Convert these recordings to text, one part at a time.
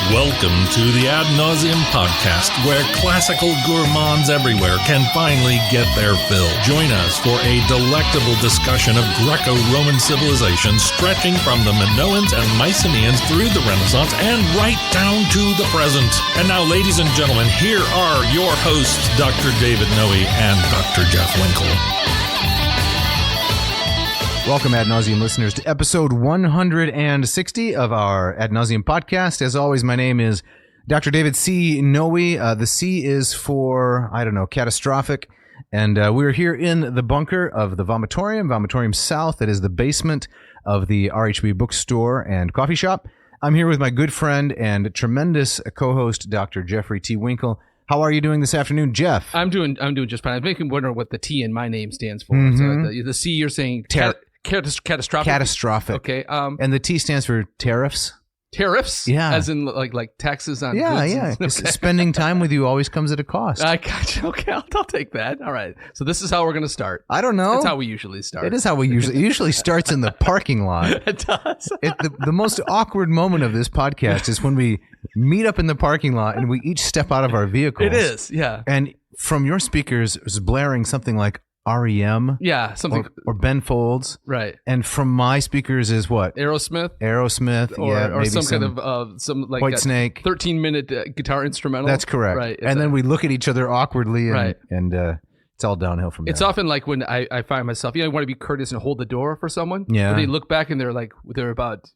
Welcome to the Ad Nauseam podcast, where classical gourmands everywhere can finally get their fill. Join us for a delectable discussion of Greco-Roman civilization stretching from the Minoans and Mycenaeans through the Renaissance and right down to the present. And now, ladies and gentlemen, here are your hosts, Dr. David Noe and Dr. Jeff Winkle. Welcome, Ad Nauseam listeners, to episode 160 of our Ad Nauseam podcast. As always, my name is Dr. David C. Noe. The C is for, catastrophic. And we're here in the bunker of the Vomitorium South. That is the basement of the RHB bookstore and coffee shop. I'm here with my good friend and tremendous co-host, Dr. Jeffrey T. Winkle. How are you doing this afternoon, Jeff? I'm doing just fine. I'm making wonder what the T in my name stands for. So the C, you're saying catastrophic. Catastrophic. Okay. And the T stands for tariffs. Tariffs? Yeah. As in like taxes on goods? Yeah. Okay. Spending time with you always comes at a cost. I got you. Okay, I'll take that. All right. So this is how we're going to start. I don't know. That's how we usually start. It is how we usually starts in the parking lot. It does. The most awkward moment of this podcast is when we meet up in the parking lot and we each step out of our vehicles. It is, yeah. And from your speakers is blaring something like REM. Yeah, something. Or Ben Folds. Right. And from my speakers is what? Aerosmith, or maybe some kind of White Snake. 13-minute guitar instrumental. That's correct. Right. And then we look at each other awkwardly and it's all downhill from there. It's often like when I find myself, I want to be courteous and hold the door for someone. Yeah. But they look back and they're about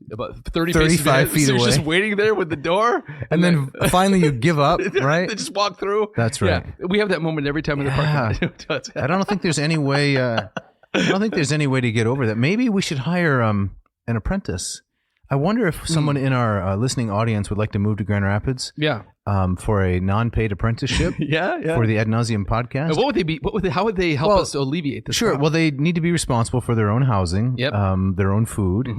30 35 feet so away. You're just waiting there with the door. And then finally you give up, right? They just walk through. That's right. Yeah. We have that moment every time in the park. I don't think there's any way. I don't think there's any way to get over that. Maybe we should hire an apprentice. I wonder if someone in our listening audience would like to move to Grand Rapids. Yeah. For a non-paid apprenticeship. Yeah. For the Ad Nauseam podcast. And what would they be? How would they help us to alleviate this? Sure. problem? Well, they need to be responsible for their own housing. Yep. Their own food.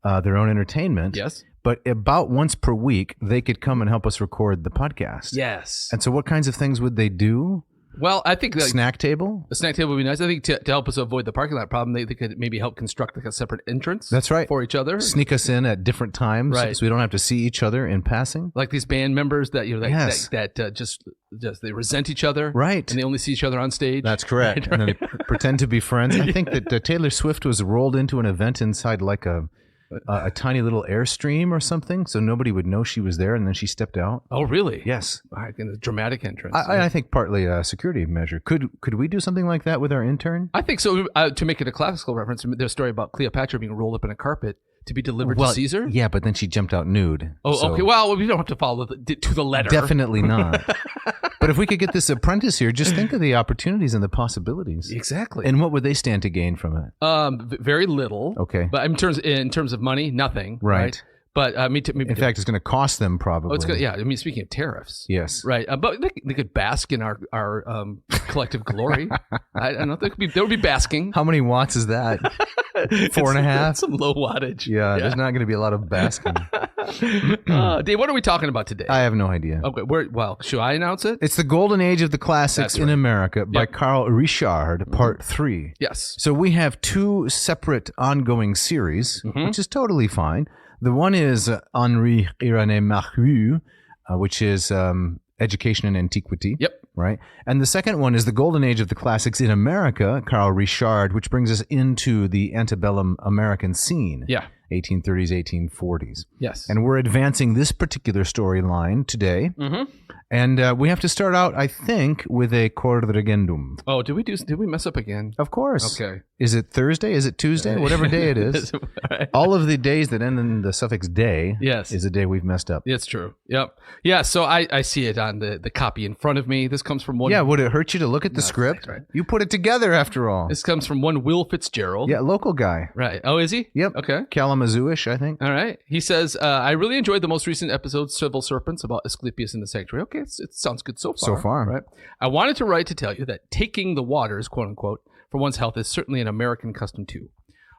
Their own entertainment. Yes. But about once per week, they could come and help us record the podcast. Yes. And so, what kinds of things would they do? Well, I think snack table. A snack table would be nice. I think to help us avoid the parking lot problem, they could maybe help construct like a separate entrance. That's right. For each other. Sneak us in at different times, right? So we don't have to see each other in passing. Like these band members that Yes. that just they resent each other, right? And they only see each other on stage. That's correct. Right? And then they pretend to be friends. I think that Taylor Swift was rolled into an event inside like a tiny little Airstream or something, so nobody would know she was there, and then she stepped out. Oh, really? Yes. In a dramatic entrance. I think partly a security measure. Could we do something like that with our intern? I think so. To make it a classical reference, there's a story about Cleopatra being rolled up in a carpet to be delivered to Caesar. Yeah, but then she jumped out nude. Oh, okay. Well, we don't have to follow to the letter. Definitely not. But if we could get this apprentice here, just think of the opportunities and the possibilities. Exactly. And what would they stand to gain from it? Very little. Okay. But in terms of money, nothing. Right. But maybe in fact, it's going to cost them probably. Oh, it's good. Yeah. I mean, speaking of tariffs. Yes. Right. But they could bask in our collective glory. I don't know. There would be basking. How many watts is that? 4.5. Some low wattage. Yeah. There's not going to be a lot of basking. Dave, what are we talking about today? I have no idea. Okay. Should I announce it? It's the Golden Age of the Classics in America by Yep. Carl Richard, Part 3. Yes. So we have two separate ongoing series, which is totally fine. The one is Henri Irénée Maru, which is Education in Antiquity. Yep. Right. And the second one is the Golden Age of the Classics in America, Carl Richard, which brings us into the antebellum American scene. Yeah. 1830s, 1840s. Yes. And we're advancing this particular storyline today. And we have to start out, I think, with a corrigendum. Oh, did we mess up again? Of course. Okay. Is it Thursday? Is it Tuesday? Whatever day it is. Right. All of the days that end in the suffix day Yes. is a day we've messed up. It's true. Yep. Yeah, so I see it on the copy in front of me. This comes from one... Yeah, would it hurt you to look at the script? Right. You put it together after all. This comes from one Will Fitzgerald. Yeah, local guy. Right. Oh, is he? Yep. Okay. Kalamazoo-ish, I think. All right. He says, I really enjoyed the most recent episode, Civil Serpents, about Asclepius in the Sanctuary. Okay, it sounds good so far. So far. Right. I wanted to write to tell you that taking the waters, quote unquote, for one's health is certainly an American custom too.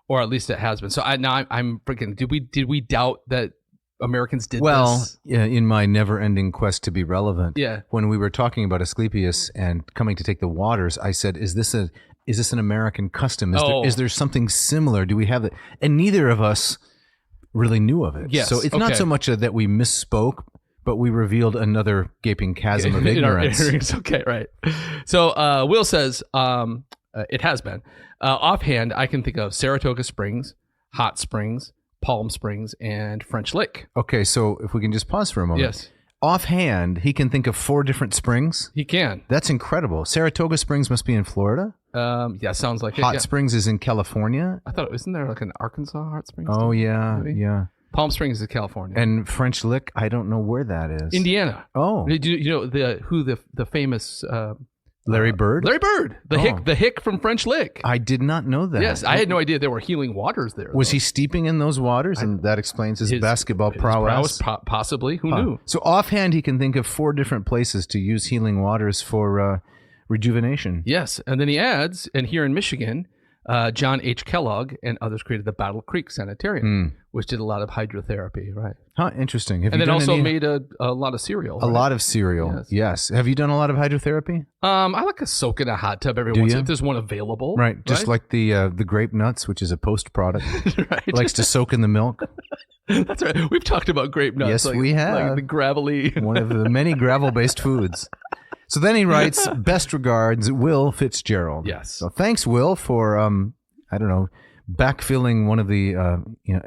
Or at least it has been. So I'm freaking, did we doubt that Americans did this? Well, in my never-ending quest to be relevant, Yeah. when we were talking about Asclepius and coming to take the waters, I said, is this an American custom? Is there something similar? Do we have it? And neither of us really knew of it. Yes. So it's not so much that we misspoke, But we revealed another gaping chasm of ignorance. Okay, right. So Will says, it has been. Offhand, I can think of Saratoga Springs, Hot Springs, Palm Springs, and French Lick. Okay, so if we can just pause for a moment. Yes. Offhand, he can think of 4 different springs. He can. That's incredible. Saratoga Springs must be in Florida. Yeah, sounds like Hot it. Yeah. Springs is in California. I thought, isn't there like an Arkansas Hot Springs? Oh, yeah, maybe? yeah. Palm Springs is California. And French Lick, I don't know where that is. Indiana. Oh. Do you know the famous Larry Bird? Larry Bird, the hick from French Lick. I did not know that. Yes, I had no idea there were healing waters there. Was he steeping in those waters, and that explains his basketball prowess? Possibly. Who knew? So offhand, he can think of 4 different places to use healing waters for rejuvenation. Yes, and then he adds, and here in Michigan, John H. Kellogg and others created the Battle Creek Sanitarium, which did a lot of hydrotherapy, right? Huh, interesting. And then also made a lot of cereal. A lot of cereal, yes. Have you done a lot of hydrotherapy? I like to soak in a hot tub every once in a while if there's one available. Right, just like the grape nuts, which is a post product. Right. Likes to soak in the milk. That's right. We've talked about grape nuts. Yes, we have. Like the gravelly. One of the many gravel-based foods. So then he writes, best regards, Will Fitzgerald. Yes. So thanks, Will, for, backfilling one of the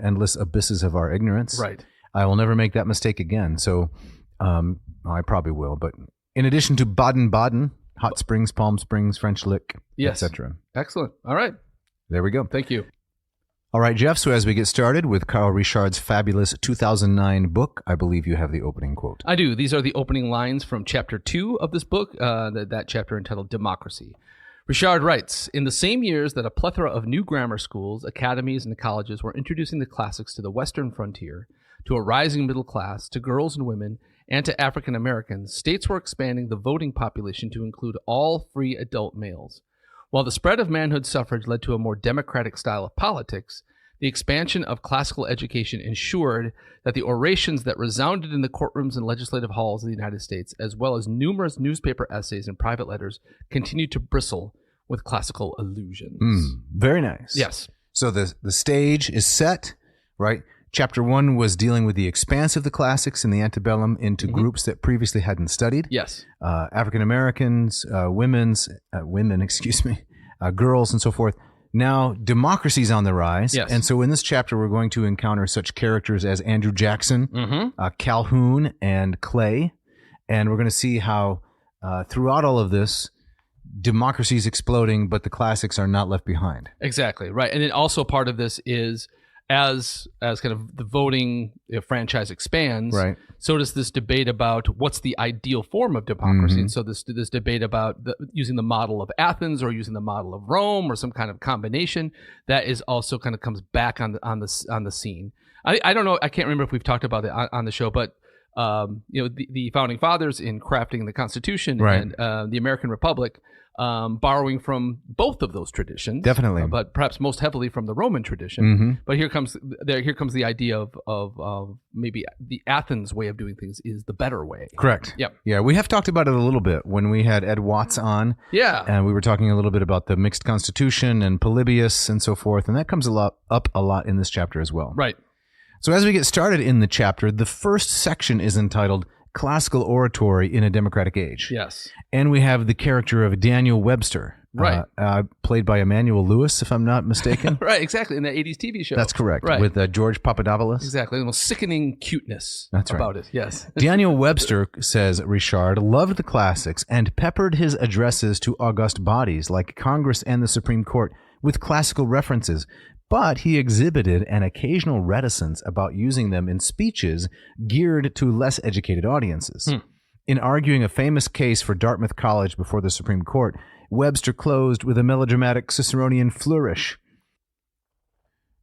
endless abysses of our ignorance. Right. I will never make that mistake again. So I probably will. But in addition to Baden-Baden, Hot Springs, Palm Springs, French Lick, etc. Excellent. All right. There we go. Thank you. All right, Jeff. So as we get started with Carl Richard's fabulous 2009 book, I believe you have the opening quote. I do. These are the opening lines from Chapter 2 of this book, that chapter entitled Democracy. Richard writes, in the same years that a plethora of new grammar schools, academies, and colleges were introducing the classics to the western frontier, to a rising middle class, to girls and women, and to African Americans, states were expanding the voting population to include all free adult males. While the spread of manhood suffrage led to a more democratic style of politics, the expansion of classical education ensured that the orations that resounded in the courtrooms and legislative halls of the United States, as well as numerous newspaper essays and private letters, continued to bristle with classical allusions. Very nice. Yes. So the stage is set, right? Chapter 1 was dealing with the expanse of the classics in the antebellum into groups that previously hadn't studied. Yes. African Americans, women, girls, and so forth. Now, democracy's on the rise. Yes. And so in this chapter, we're going to encounter such characters as Andrew Jackson, Calhoun, and Clay. And we're going to see how throughout all of this, democracy is exploding, but the classics are not left behind. Exactly, right. And then also part of this is as kind of the voting franchise expands, right, so does this debate about what's the ideal form of democracy. And so this debate about using the model of Athens or using the model of Rome or some kind of combination, that is also kind of comes back on the scene. I don't know, I can't remember if we've talked about it on the show, but the founding fathers in crafting the Constitution and the American Republic, borrowing from both of those traditions, definitely, but perhaps most heavily from the Roman tradition. But here comes the idea of maybe the Athens way of doing things is the better way. Correct. Yep. Yeah, we have talked about it a little bit when we had Ed Watts on. Yeah, and we were talking a little bit about the mixed constitution and Polybius and so forth, and that comes up a lot in this chapter as well. Right. So as we get started in the chapter, the first section is entitled Classical Oratory in a Democratic Age. Yes. And we have the character of Daniel Webster. Right. Played by Emmanuel Lewis, if I'm not mistaken. Right, exactly, in that 80s TV show. That's correct. Right. With George Papadopoulos. Exactly, the most sickening cuteness about it, yes. Daniel Webster, says Richard, loved the classics and peppered his addresses to august bodies like Congress and the Supreme Court with classical references, but he exhibited an occasional reticence about using them in speeches geared to less educated audiences. In arguing a famous case for Dartmouth College before the Supreme Court, Webster closed with a melodramatic Ciceronian flourish.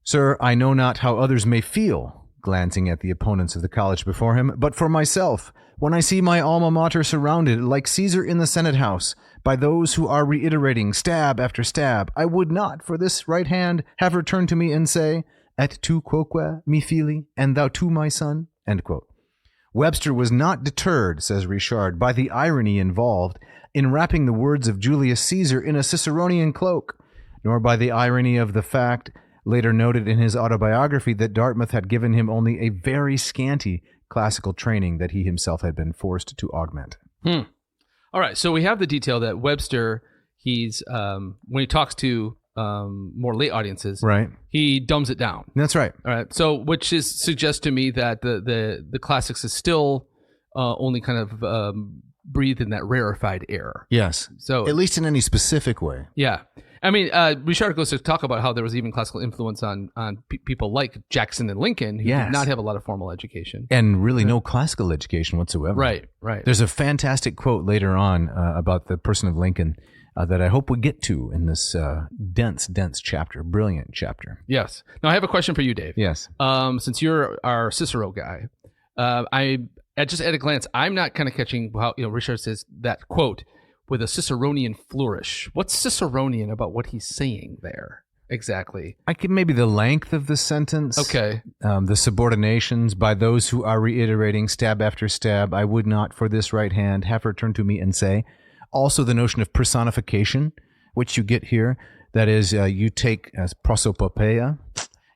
Sir, I know not how others may feel, glancing at the opponents of the college before him, but for myself, when I see my alma mater surrounded, like Caesar in the Senate House, by those who are reiterating stab after stab, I would not, for this right hand, have her turn to me and say, Et tu quoque mi fili, and thou too my son? End quote. Webster was not deterred, says Richard, by the irony involved in wrapping the words of Julius Caesar in a Ciceronian cloak, nor by the irony of the fact, later noted in his autobiography, that Dartmouth had given him only a very scanty classical training that he himself had been forced to augment. All right, so we have the detail that Webster, he's when he talks to more late audiences, Right. he dumbs it down. That's right. All right, so which suggests to me that the classics is still only kind of breathed in that rarefied air. Yes. So at least in any specific way. yeah, I mean, Richard goes to talk about how there was even classical influence on people like Jackson and Lincoln, who did not have a lot of formal education. And really no classical education whatsoever. Right. There's a fantastic quote later on about the person of Lincoln that I hope we get to in this dense chapter. Brilliant chapter. Yes. Now, I have a question for you, Dave. Yes. Since you're our Cicero guy, just at a glance, I'm not kind of catching how Richard says that quote with a Ciceronian flourish. What's Ciceronian about what he's saying there exactly? I could maybe the length of the sentence. Okay. The subordinations by those who are reiterating stab after stab. I would not for this right hand have her turn to me and say. Also the notion of personification, which you get here. That is, you take as prosopopeia,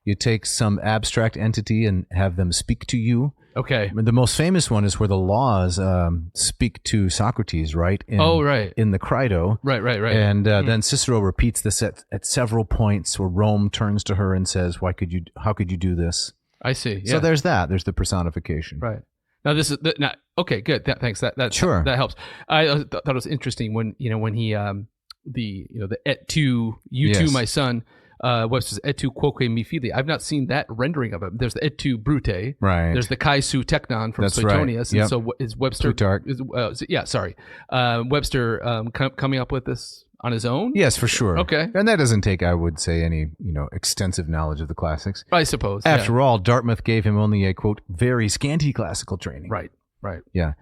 you take some abstract entity and have them speak to you. Okay. The most famous one is where the laws speak to Socrates, right? In the Crito. Right. And then Cicero repeats this at several points where Rome turns to her and says, how could you do this? I see. Yeah. So there's that. There's the personification. Right. Now this is okay. Good. Thanks. That sure. That helps. I thought it was interesting when he the et tu, you too, my son. Webster's et tu quoque mi fili. I've not seen that rendering of it. There's the et tu brute. Right. There's the kai su teknon from That's Suetonius. Right. Yep. And so is Webster? Webster coming up with this on his own? Yes, for sure. Okay. And that doesn't take, I would say, any extensive knowledge of the classics. I suppose. After all, Dartmouth gave him only a, quote, very scanty classical training. Right. Yeah.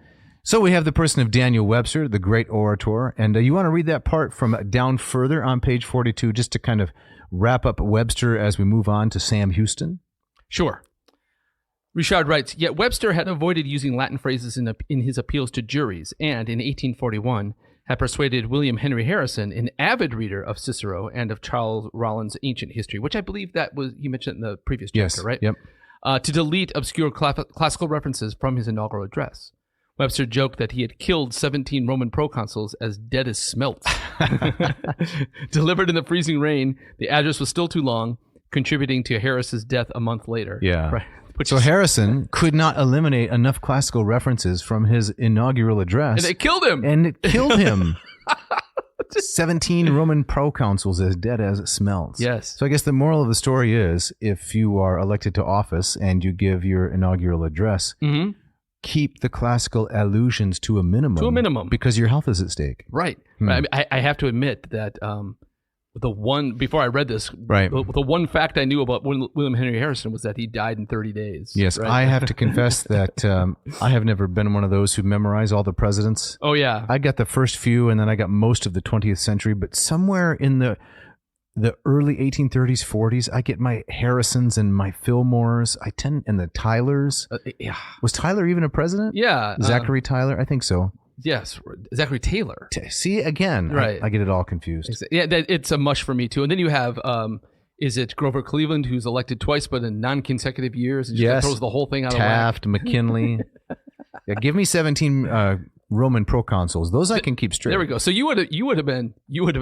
So we have the person of Daniel Webster, the great orator. And you want to read that part from down further on page 42 just to kind of wrap up Webster as we move on to Sam Houston? Sure. Richard writes, yet Webster had avoided using Latin phrases in his appeals to juries, and in 1841 had persuaded William Henry Harrison, an avid reader of Cicero and of Charles Rollin's Ancient History, which I believe that was, you mentioned in the previous chapter, right? Yep. To delete obscure classical references from his inaugural address. Webster joked that he had killed 17 Roman proconsuls as dead as smelt. Delivered in the freezing rain, the address was still too long, contributing to Harris's death a month later. Yeah. Right. So Harrison could not eliminate enough classical references from his inaugural address. And it killed him. And it killed him. 17 Roman proconsuls as dead as smelts. Yes. So I guess the moral of the story is, if you are elected to office and you give your inaugural address, keep the classical allusions to a minimum. Because your health is at stake. Right. I have to admit that before I read this, the one fact I knew about William Henry Harrison was that he died in 30 days. Yes, right? I have to confess that I have never been one of those who memorize all the presidents. Oh, yeah. I got the first few, and then I got most of the 20th century, but somewhere in the early 1830s, 40s, I get my Harrisons and my Fillmores. And the Tylers. Yeah. Was Tyler even a president? Yeah. Zachary Tyler? I think so. Yes. Zachary Taylor. See, again, right. I get it all confused. Yeah, it's a mush for me, too. And then you have, is it Grover Cleveland, who's elected twice, but in non-consecutive years? And just throws the whole thing out of whack. Taft, McKinley. Yeah, give me 17 Roman proconsuls. Those I can keep straight. There we go. So you would have been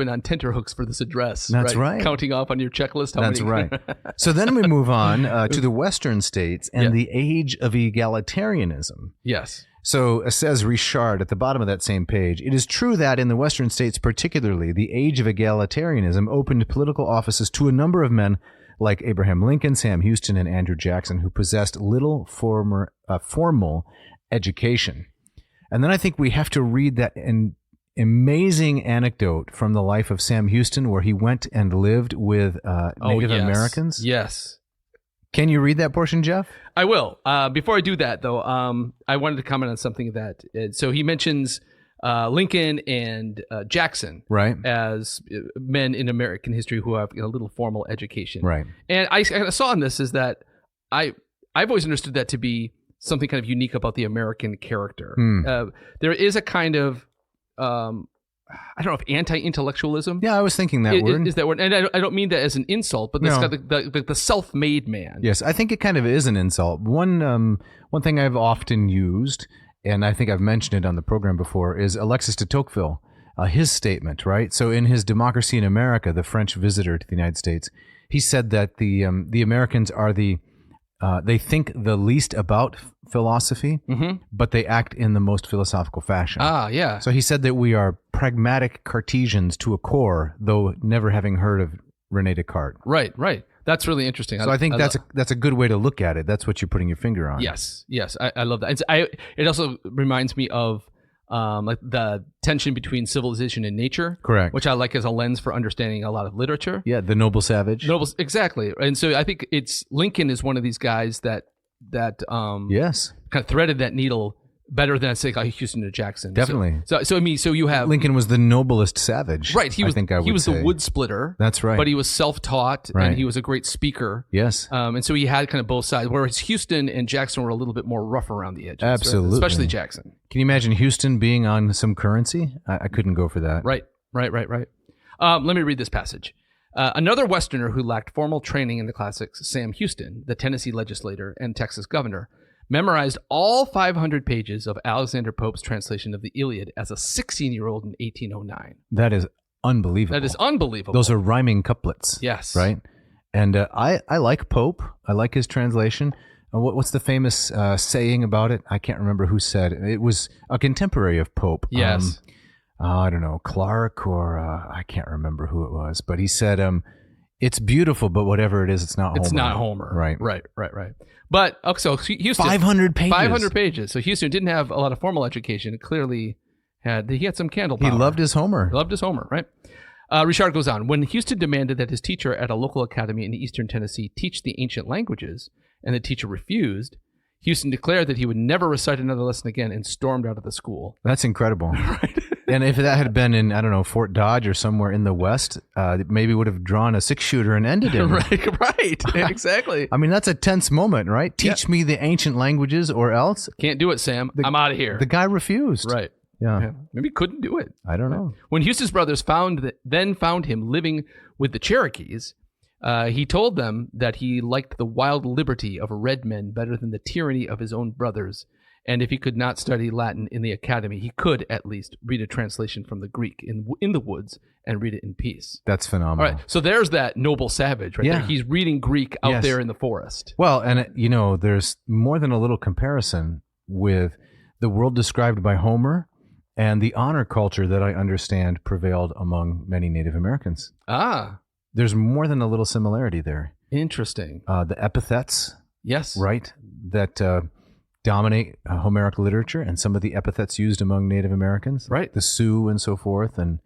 on tenterhooks for this address. That's right. Counting off on your checklist. That's right. So then we move on to the Western states and the age of egalitarianism. Yes. So says Richard at the bottom of that same page, it is true that in the Western states particularly, the age of egalitarianism opened political offices to a number of men like Abraham Lincoln, Sam Houston, and Andrew Jackson, who possessed little formal education. And then I think we have to read that amazing anecdote from the life of Sam Houston, where he went and lived with Native Americans. Yes. Can you read that portion, Jeff? I will. Before I do that, though, I wanted to comment on something that. So he mentions Lincoln and Jackson, right, as men in American history who have little formal education, right. And I saw in this is that I've always understood that to be something kind of unique about the American character. There is a kind of I don't know if anti-intellectualism. Yeah, I was thinking that word. Is that word? And I don't mean that as an insult, but the self-made man. Yes, I think it kind of is an insult. One thing I've often used, and I think I've mentioned it on the program before, is Alexis de Tocqueville, his statement, right? So in his Democracy in America, the French visitor to the United States, he said that the Americans are they think the least about philosophy, but they act in the most philosophical fashion. Ah, yeah. So he said that we are pragmatic Cartesians to a core, though never having heard of René Descartes. Right. That's really interesting. So I think that's a good way to look at it. That's what you're putting your finger on. Yes. I love that. It also reminds me of like the tension between civilization and nature. Correct. Which I like as a lens for understanding a lot of literature. Yeah, the noble savage. Exactly. And so I think Lincoln is one of these guys that yes, kind of threaded that needle better than, say, like Houston or Jackson. Definitely. So you have Lincoln was the noblest savage. Right. He was the wood splitter. That's right. But he was self-taught and he was a great speaker. Yes. And so he had kind of both sides. Whereas Houston and Jackson were a little bit more rough around the edges. Absolutely. Right? Especially Jackson. Can you imagine Houston being on some currency? I couldn't go for that. Right. Let me read this passage. Another Westerner who lacked formal training in the classics, Sam Houston, the Tennessee legislator and Texas governor, memorized all 500 pages of Alexander Pope's translation of the Iliad as a 16-year-old in 1809. That is unbelievable. Those are rhyming couplets. Yes. Right? And I like Pope. I like his translation. What's the famous saying about it? I can't remember who said it. It was a contemporary of Pope. Yes. I don't know, Clark or I can't remember who it was. But he said, it's beautiful, but whatever it is, it's not Homer. It's not Homer. Right. But, okay, so Houston. 500 pages. 500 pages. So Houston didn't have a lot of formal education. It clearly he had some candle power. He loved his Homer. Right? Richard goes on. When Houston demanded that his teacher at a local academy in eastern Tennessee teach the ancient languages, and the teacher refused, Houston declared that he would never recite another lesson again and stormed out of the school. That's incredible. Right. And if that had been in, I don't know, Fort Dodge or somewhere in the West, maybe would have drawn a 6-shooter and ended it. Right. Exactly. I mean, that's a tense moment, right? Teach me the ancient languages or else. Can't do it, Sam. I'm out of here. The guy refused. Right. Yeah. Maybe he couldn't do it. I don't know. When Houston's brothers found him living with the Cherokees, he told them that he liked the wild liberty of red men better than the tyranny of his own brothers. And if he could not study Latin in the academy, he could at least read a translation from the Greek in the woods and read it in peace. That's phenomenal. All right, so there's that noble savage right there. He's reading Greek out there in the forest. Well, and there's more than a little comparison with the world described by Homer and the honor culture that I understand prevailed among many Native Americans. There's more than a little similarity there. Interesting. The epithets. Yes. Right? That dominate Homeric literature and some of the epithets used among Native Americans. Right. The Sioux and so forth. And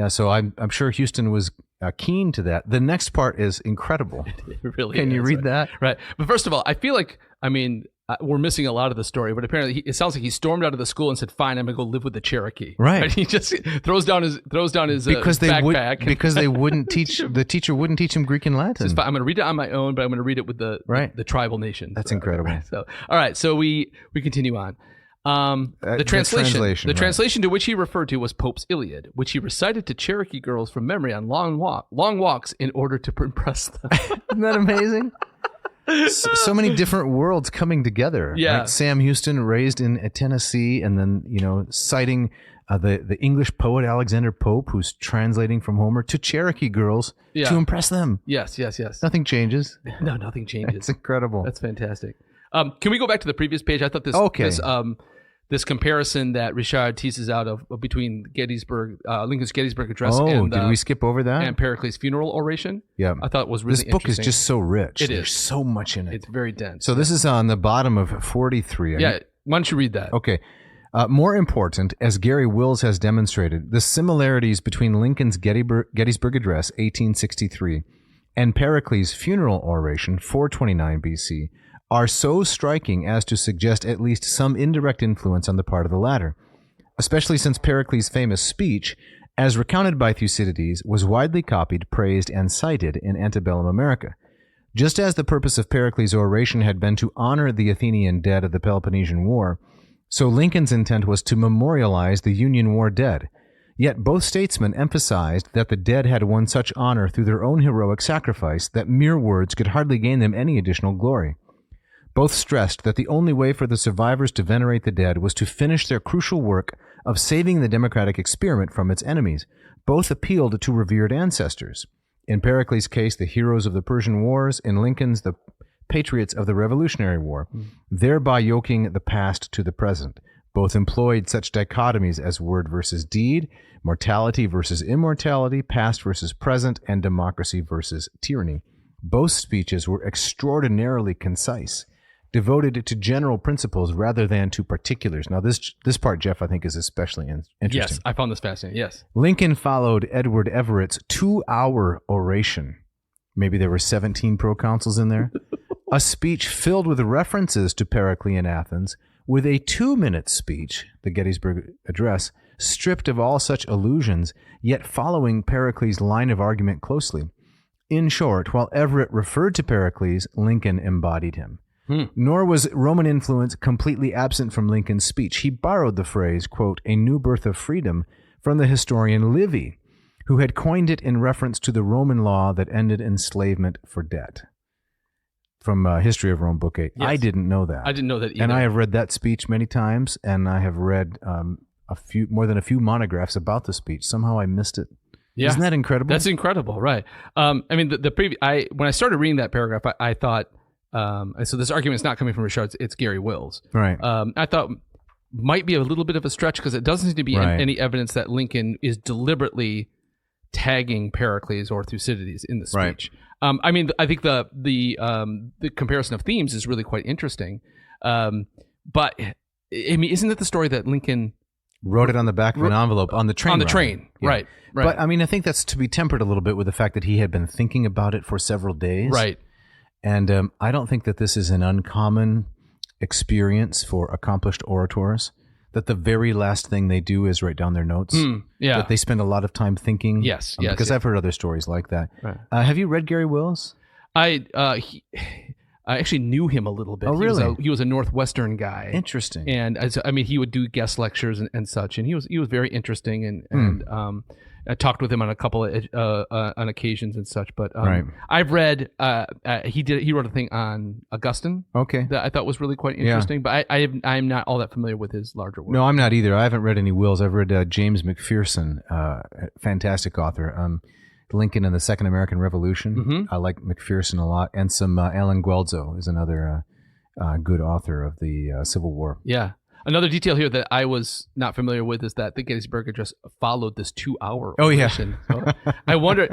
so I'm sure Houston was keen to that. The next part is incredible. It really Can you read that? Right. But first of all, I feel like, we're missing a lot of the story, but apparently it sounds like he stormed out of the school and said, "Fine, I'm gonna go live with the Cherokee." Right. And he just throws down his backpack. Because they wouldn't teach the teacher wouldn't teach him Greek and Latin. Says, I'm going to read it on my own, but I'm going to read it with the tribal nations. That's incredible. So all right, so we continue on. The translation to which he referred to was Pope's Iliad, which he recited to Cherokee girls from memory on long walks in order to impress them. Isn't that amazing? So many different worlds coming together. Yeah. Right? Sam Houston, raised in Tennessee, and then citing the English poet Alexander Pope, who's translating from Homer to Cherokee girls to impress them. Yes. Nothing changes. No, nothing changes. It's incredible. That's fantastic. Can we go back to the previous page? I thought this comparison that Richard teases out of between Lincoln's Gettysburg Address and did we skip over that? And Pericles' funeral oration? Yeah. I thought it was really interesting. This book is just so rich. There's so much in it. It's very dense. So this is on the bottom of 43. Why don't you read that? Okay. More important, as Gary Wills has demonstrated, the similarities between Lincoln's Gettysburg Address, 1863, and Pericles' funeral oration, 429 BC, are so striking as to suggest at least some indirect influence on the part of the latter, especially since Pericles' famous speech, as recounted by Thucydides, was widely copied, praised, and cited in antebellum America. Just as the purpose of Pericles' oration had been to honor the Athenian dead of the Peloponnesian War, so Lincoln's intent was to memorialize the Union War dead, Yet both statesmen emphasized that the dead had won such honor through their own heroic sacrifice that mere words could hardly gain them any additional glory. Both stressed that the only way for the survivors to venerate the dead was to finish their crucial work of saving the democratic experiment from its enemies. Both appealed to revered ancestors. In Pericles' case, the heroes of the Persian Wars; in Lincoln's, the patriots of the Revolutionary War, thereby yoking the past to the present. Both employed such dichotomies as word versus deed, mortality versus immortality, past versus present, and democracy versus tyranny. Both speeches were extraordinarily concise, devoted to general principles rather than to particulars. Now, this part, Jeff, I think is especially interesting. Yes, I found this fascinating. Yes. Lincoln followed Edward Everett's 2-hour oration. Maybe there were 17 proconsuls in there. A speech filled with references to Pericles in Athens, with a 2-minute speech, the Gettysburg Address, stripped of all such allusions, yet following Pericles' line of argument closely. In short, while Everett referred to Pericles, Lincoln embodied him. Nor was Roman influence completely absent from Lincoln's speech. He borrowed the phrase, quote, "a new birth of freedom," from the historian Livy, who had coined it in reference to the Roman law that ended enslavement for debt. From History of Rome, Book 8. Yes. I didn't know that. I didn't know that either. And I have read that speech many times, and I have read more than a few monographs about the speech. Somehow I missed it. Yeah. Isn't that incredible? That's incredible, right? I mean, when I started reading that paragraph, I thought, so this argument is not coming from Richard, it's Gary Wills. Right. I thought might be a little bit of a stretch because it doesn't seem to be any evidence that Lincoln is deliberately tagging Pericles or Thucydides in the speech. Right. I mean, I think the comparison of themes is really quite interesting. But I mean, isn't it the story that Lincoln wrote it on the back of an envelope on the train? On the train, yeah. Right. But I mean, I think that's to be tempered a little bit with the fact that he had been thinking about it for several days. Right. And I don't think that this is an uncommon experience for accomplished orators, that the very last thing they do is write down their notes. Yeah. That they spend a lot of time thinking. Yes. Because I've heard other stories like that. Right. Have you read Gary Wills? I actually knew him a little bit. Oh, really? He was a Northwestern guy. Interesting. And I mean, he would do guest lectures and such, and he was very interesting. And I talked with him on a couple of on occasions and such. But I've read he wrote a thing on Augustine. Okay. That I thought was really quite interesting. Yeah. But I'm not all that familiar with his larger work. No, I'm not either. I haven't read any Wills. I've read James McPherson, fantastic author. Lincoln and the Second American Revolution. Mm-hmm. I like McPherson a lot, and some Alan Guelzo is another good author of the Civil War. Yeah. Another detail here that I was not familiar with is that the Gettysburg Address followed this 2-hour oration. So I wonder.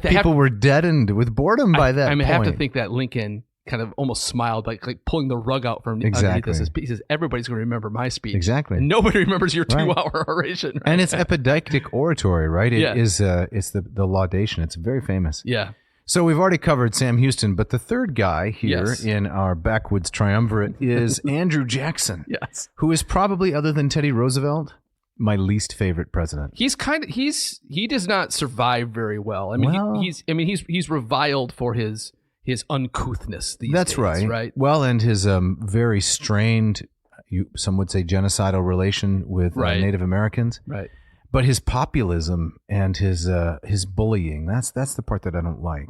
People were deadened with boredom by that point. I have to think that Lincoln kind of almost smiled, like pulling the rug out from underneath this. He says, "Everybody's going to remember my speech. Exactly. And nobody remembers your 2-hour oration." Right? And it's epideictic oratory, right? It is. It's the laudation. It's very famous. Yeah. So we've already covered Sam Houston, but the third guy here in our backwoods triumvirate is Andrew Jackson. Yes. Who is probably, other than Teddy Roosevelt, my least favorite president. He does not survive very well. I mean, he's reviled for his uncouthness these days. That's right. Well, and his very strained, some would say genocidal relation with Native Americans. Right. But his populism and his bullying, that's the part that I don't like.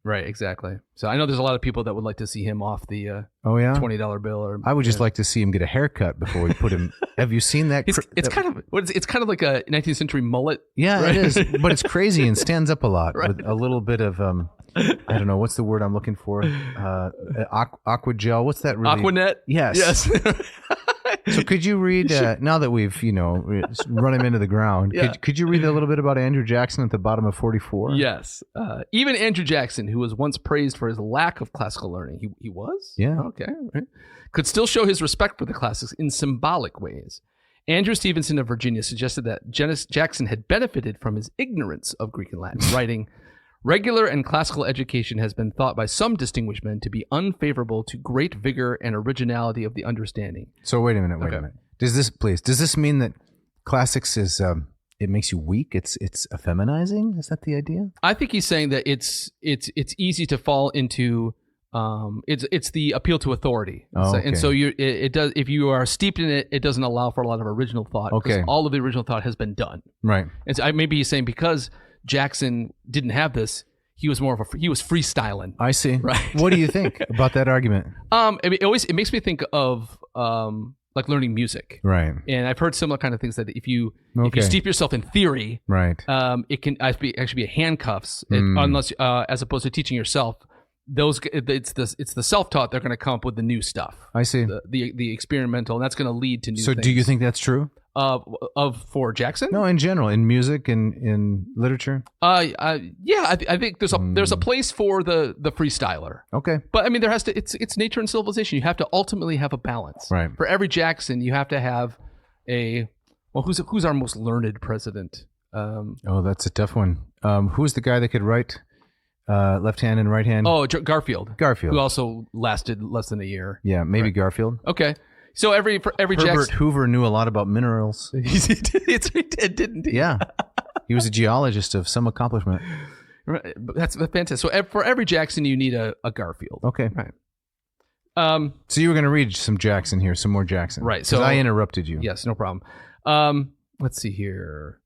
Right, exactly. So I know there's a lot of people that would like to see him off the $20 bill. Or I would just like to see him get a haircut before we put him. Have you seen that? It's kind of like a 19th century mullet. Yeah, right? It is. But it's crazy and stands up a lot with a little bit of I don't know, what's the word I'm looking for? Aqua gel. What's that? Really? Aquanet. Yes. So could you read, now that we've, run him into the ground, could you read a little bit about Andrew Jackson at the bottom of 44? Yes. Even Andrew Jackson, who was once praised for his lack of classical learning, he was? Yeah. Okay. Right. Could still show his respect for the classics in symbolic ways. Andrew Stevenson of Virginia suggested that Jackson had benefited from his ignorance of Greek and Latin, writing, "Regular and classical education has been thought by some distinguished men to be unfavorable to great vigor and originality of the understanding." So wait a minute. Does this mean that classics is it makes you weak? It's effeminizing? Is that the idea? I think he's saying that it's easy to fall into It's the appeal to authority. Oh, And so it does. If you are steeped in it, it doesn't allow for a lot of original thought. Okay. All of the original thought has been done. Right. And so maybe he's saying because Jackson didn't have this, he was more of he was freestyling. I see. Right. What do you think about that argument? It makes me think of like learning music. Right. And I've heard similar kind of things that if you Okay. steep yourself in theory, Right. it can actually be handcuffs unless as opposed to teaching yourself. It's the self-taught. They're going to come up with the new stuff. I see. The experimental, and that's going to lead to new. So, things. do you think that's true? For Jackson? No, in general, in music and in literature. Yeah, I think there's a place for the freestyler. Okay. But I mean, there has to. It's nature and civilization. You have to ultimately have a balance. Right. For every Jackson, you have to have who's our most learned president? Oh, that's a tough one. Who's the guy that could write left hand and right hand? Oh, Garfield. Garfield. Who also lasted less than a year. Yeah, maybe Garfield. Okay. So every Herbert Jackson. Hoover knew a lot about minerals. He did, didn't he? Yeah. He was a geologist of some accomplishment. Right. That's fantastic. So for every Jackson, you need a Garfield. Okay. Right. So you were going to read some Jackson here, some more Jackson. Right. 'Cause So I interrupted you. Yes, no problem. Let's see here.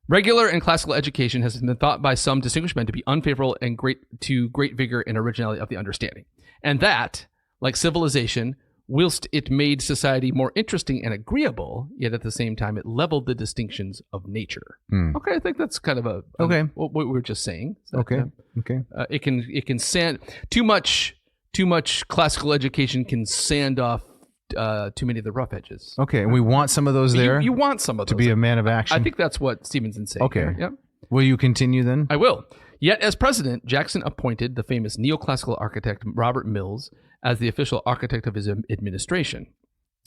Regular and classical education has been thought by some distinguished men to be unfavorable and great vigor and originality of the understanding, and that, like civilization, whilst it made society more interesting and agreeable, yet at the same time it leveled the distinctions of nature. Okay, I think that's kind of what we were just saying. Okay. It can sand too much classical education can sand off too many of the rough edges. Okay, and we want some of those there. You want some of those to be a man of action. I think that's what Stevenson's saying. Okay. Here. Yep. Will you continue then? I will. Yet, as president, Jackson appointed the famous neoclassical architect Robert Mills as the official architect of his administration.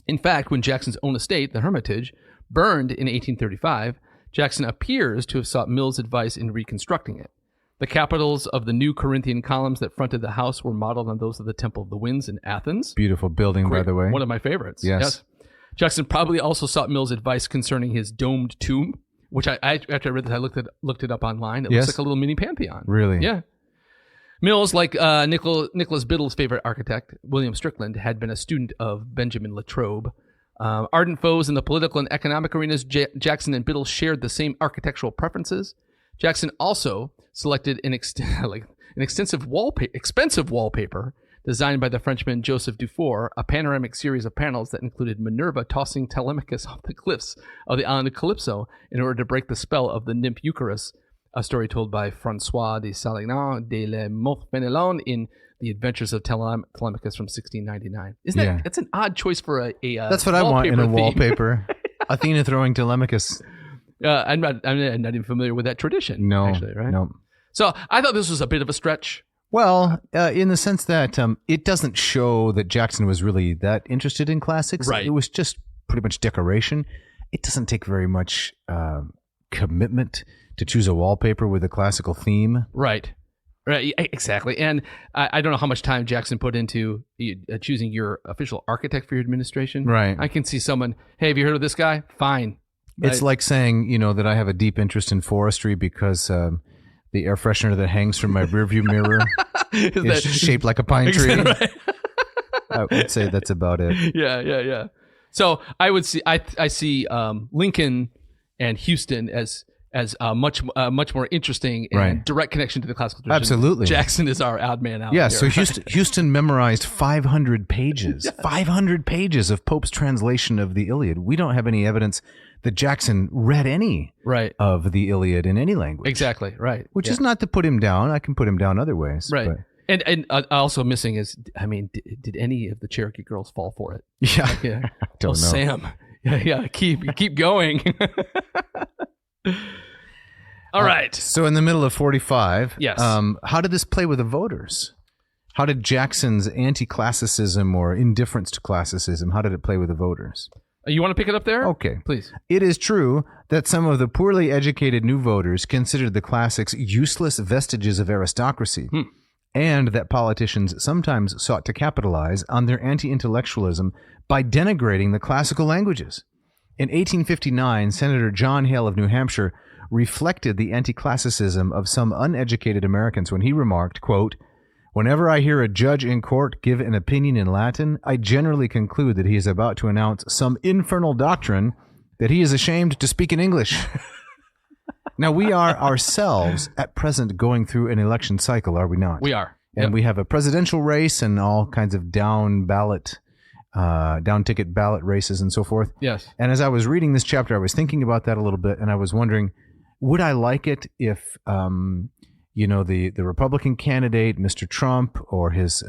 In fact, when Jackson's own estate, the Hermitage, burned in 1835, Jackson appears to have sought Mills' advice in reconstructing it. The capitals of the new Corinthian columns that fronted the house were modeled on those of the Temple of the Winds in Athens. Beautiful building, by the way. One of my favorites. Yes. Jackson probably also sought Mills' advice concerning his domed tomb, which after I read this, I looked it up online. It looks like a little mini pantheon. Really? Yeah. Mills, like Nicholas Biddle's favorite architect, William Strickland, had been a student of Benjamin Latrobe. Ardent foes in the political and economic arenas, Jackson and Biddle shared the same architectural preferences. Jackson also selected an expensive wallpaper designed by the Frenchman Joseph Dufour, a panoramic series of panels that included Minerva tossing Telemachus off the cliffs of the island of Calypso in order to break the spell of the nymph Eucharis, a story told by François de Salignan de la Montfenelon in The Adventures of Telemachus from 1699. That's an odd choice for a that's what I want in a wallpaper. Athena throwing Telemachus. I'm not even familiar with that tradition. No, actually, right? No. So I thought this was a bit of a stretch. Well, in the sense that it doesn't show that Jackson was really that interested in classics. Right. It was just pretty much decoration. It doesn't take very much commitment to choose a wallpaper with a classical theme. Right. Exactly. And I don't know how much time Jackson put into choosing your official architect for your administration. Right. I can see someone, hey, have you heard of this guy? Fine. It's like saying, that I have a deep interest in forestry because the air freshener that hangs from my rearview mirror is shaped like a pine tree. Right. I would say that's about it. Yeah. So I would see, I see Lincoln and Houston as much more interesting and direct connection to the classical tradition. Absolutely. Jackson is our odd man out. Yeah, here. so Houston memorized 500 pages. Yes. 500 pages of Pope's translation of the Iliad. We don't have any evidence that Jackson read any of the Iliad in any language. Exactly, right. Which is not to put him down. I can put him down other ways. Right. But. And also missing is, did any of the Cherokee girls fall for it? Yeah. I don't know. Sam. Yeah, keep going. All right. So in the middle of 45, yes. How did this play with the voters? How did Jackson's anti-classicism or indifference to classicism, how did it play with the voters? You want to pick it up there? Okay. Please. It is true that some of the poorly educated new voters considered the classics useless vestiges of aristocracy, and that politicians sometimes sought to capitalize on their anti-intellectualism by denigrating the classical languages. In 1859, Senator John Hale of New Hampshire reflected the anti-classicism of some uneducated Americans when he remarked, quote, Whenever I hear a judge in court give an opinion in Latin, I generally conclude that he is about to announce some infernal doctrine that he is ashamed to speak in English. Now, we are ourselves at present going through an election cycle, are we not? We are. And we have a presidential race and all kinds of down ticket ballot races and so forth. Yes. And as I was reading this chapter, I was thinking about that a little bit, and I was wondering, would I like it if, the Republican candidate, Mr. Trump, or his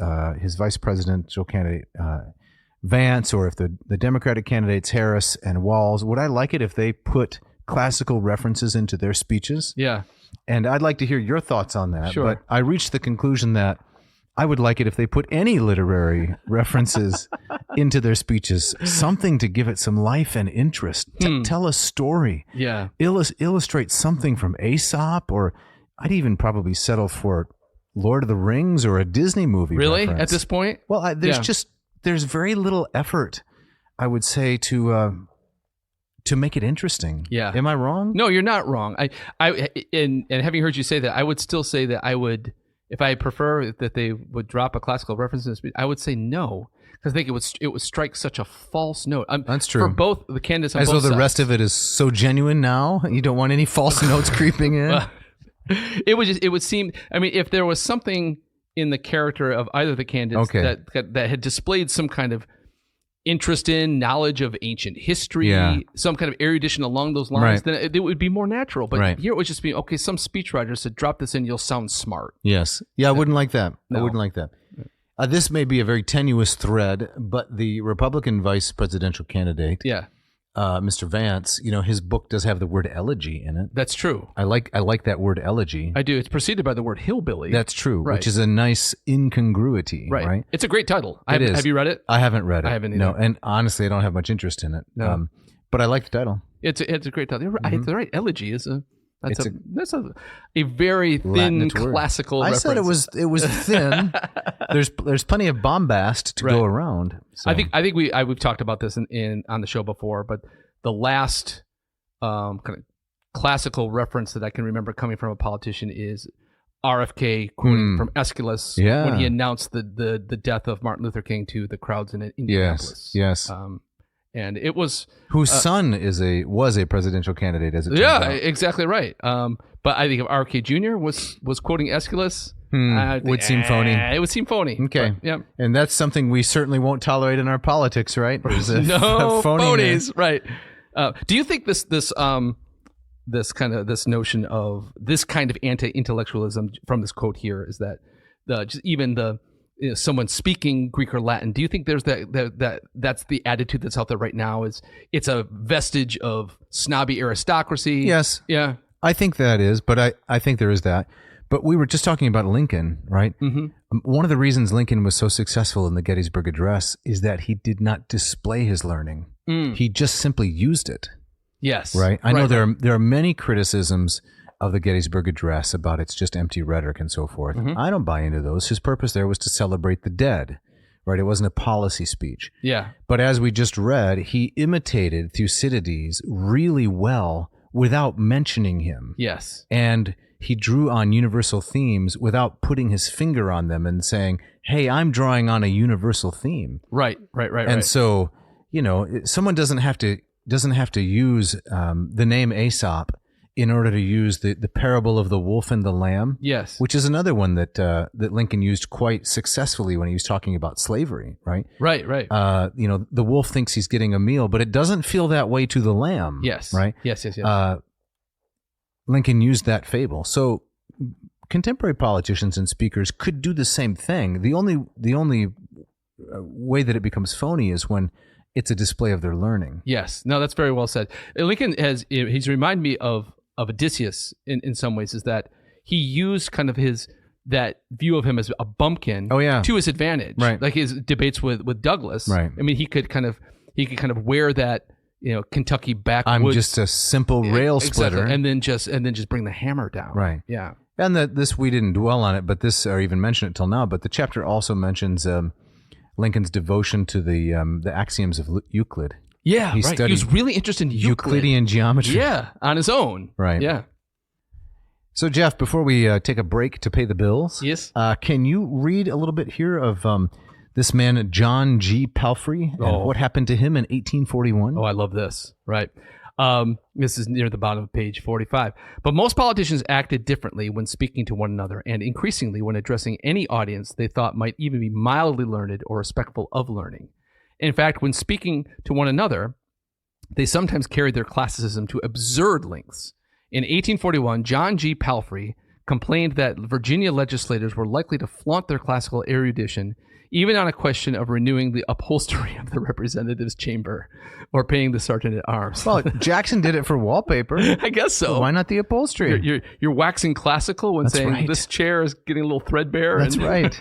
vice presidential candidate, Vance, or if the Democratic candidates, Harris and Walz, would I like it if they put classical references into their speeches? Yeah. And I'd like to hear your thoughts on that. Sure. But I reached the conclusion that I would like it if they put any literary references into their speeches, something to give it some life and interest. Tell a story. Yeah. Illustrate something from Aesop, or I'd even probably settle for Lord of the Rings or a Disney movie. Really? Reference. At this point? Well, there's very little effort, I would say, to make it interesting. Yeah. Am I wrong? No, you're not wrong. And having heard you say that, I would still say that I would, if I prefer that they would drop a classical reference in the speech, I would say no, because I think it would strike such a false note. That's true. For both the candidates on As both though the sides. rest of it is so genuine now, you don't want any false notes creeping in. It would seem, I mean, if there was something in the character of either of the candidates that had displayed some kind of interest in knowledge of ancient history, some kind of erudition along those lines, then it would be more natural. But here it would just be, okay, some speechwriter said, drop this in, you'll sound smart. Yes. Yeah, I wouldn't like that. No. I wouldn't like that. This may be a very tenuous thread, but the Republican vice presidential candidate, Mr. Vance, his book does have the word elegy in it. That's true. I like that word elegy. I do. It's preceded by the word hillbilly. That's true, which is a nice incongruity, right? It's a great title. It is. Have you read it? I haven't read it. I haven't either. No, and honestly, I don't have much interest in it. No. But I like the title. It's a great title. It's right. Elegy is that's a very thin classical reference. I said it was thin. There's plenty of bombast to go around. So. I think we've talked about this on the show before, but the last kind of classical reference that I can remember coming from a politician is RFK quoting from Aeschylus when he announced the death of Martin Luther King to the crowds in Indianapolis. Yes. And it was whose son was a presidential candidate, as it turns out. Exactly right. But I think if RFK Jr. was quoting Aeschylus, would seem phony. It would seem phony. Okay. But, and that's something we certainly won't tolerate in our politics, right? No phonies, right? Do you think this notion of this kind of anti-intellectualism from this quote here is that someone speaking Greek or Latin, do you think there's that's the attitude that's out there right now? Is it's a vestige of snobby aristocracy? Yes. Yeah. I think that is, but I think there is that. But we were just talking about Lincoln, right? Mm-hmm. One of the reasons Lincoln was so successful in the Gettysburg Address is that he did not display his learning. He just simply used it. Yes. Right? I know there are many criticisms of the Gettysburg Address about it's just empty rhetoric and so forth. Mm-hmm. I don't buy into those. His purpose there was to celebrate the dead, right? It wasn't a policy speech. Yeah. But as we just read, he imitated Thucydides really well without mentioning him. Yes. And he drew on universal themes without putting his finger on them and saying, hey, I'm drawing on a universal theme. Right. And so, someone doesn't have to use the name Aesop in order to use the parable of the wolf and the lamb. Yes. Which is another one that Lincoln used quite successfully when he was talking about slavery, right? Right. The wolf thinks he's getting a meal, but it doesn't feel that way to the lamb. Yes. Right? Yes. Lincoln used that fable. So contemporary politicians and speakers could do the same thing. The only way that it becomes phony is when it's a display of their learning. Yes. No, that's very well said. Lincoln he's reminded me of Odysseus in some ways, is that he used kind of that view of him as a bumpkin to his advantage. Right. Like his debates with Douglas. Right. I mean, he could kind of wear that, Kentucky backwoods. I'm just a simple rail splitter. Exactly. And then just bring the hammer down. Right. Yeah. And this, we didn't dwell on it, but or even mention it till now, but the chapter also mentions Lincoln's devotion to the axioms of Euclid. Yeah, he right. He was really interested in Euclid. Euclidean geometry. Yeah, on his own. Right. Yeah. So, Jeff, before we take a break to pay the bills, Yes. Can you read a little bit here of this man, John G. Palfrey, and what happened to him in 1841? Oh, I love this. Right. This is near the bottom of page 45. But most politicians acted differently when speaking to one another, and increasingly when addressing any audience they thought might even be mildly learned or respectful of learning. In fact, when speaking to one another, they sometimes carried their classicism to absurd lengths. In 1841, John G. Palfrey complained that Virginia legislators were likely to flaunt their classical erudition even on a question of renewing the upholstery of the representatives' chamber or paying the sergeant at arms. Well, Jackson did it for wallpaper. I guess so. Why not the upholstery? You're waxing classical when That's saying right. this chair is getting a little threadbare. That's right.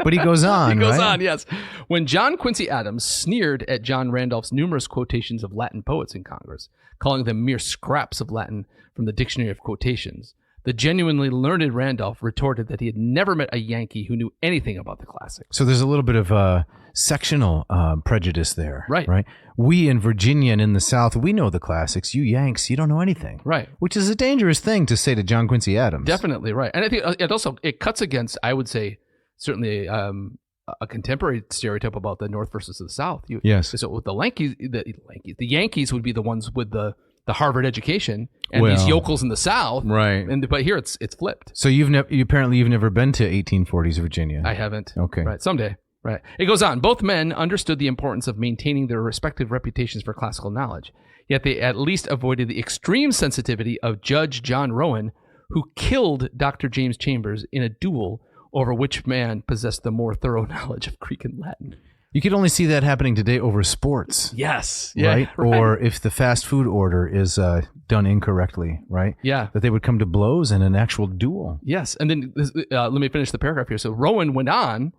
But he goes on, He goes right? on, yes. When John Quincy Adams sneered at John Randolph's numerous quotations of Latin poets in Congress, calling them mere scraps of Latin from the Dictionary of Quotations, the genuinely learned Randolph retorted that he had never met a Yankee who knew anything about the classics. So there's a little bit of sectional prejudice there. Right. We in Virginia and in the South, we know the classics. You Yanks, you don't know anything. Right. Which is a dangerous thing to say to John Quincy Adams. Definitely, right. And I think it cuts against, I would say, certainly a contemporary stereotype about the North versus the South. Yes. So with the Yankees would be the ones with the Harvard education, and these yokels in the South. Right. But here it's flipped. So apparently you've never been to 1840s Virginia. I haven't. Okay. Right. Someday. Right. It goes on. Both men understood the importance of maintaining their respective reputations for classical knowledge, yet they at least avoided the extreme sensitivity of Judge John Rowan, who killed Dr. James Chambers in a duel over which man possessed the more thorough knowledge of Greek and Latin. You could only see that happening today over sports. Yes. Right? Or if the fast food order is done incorrectly, right? Yeah. That they would come to blows in an actual duel. Yes. And then let me finish the paragraph here. So Rowan went on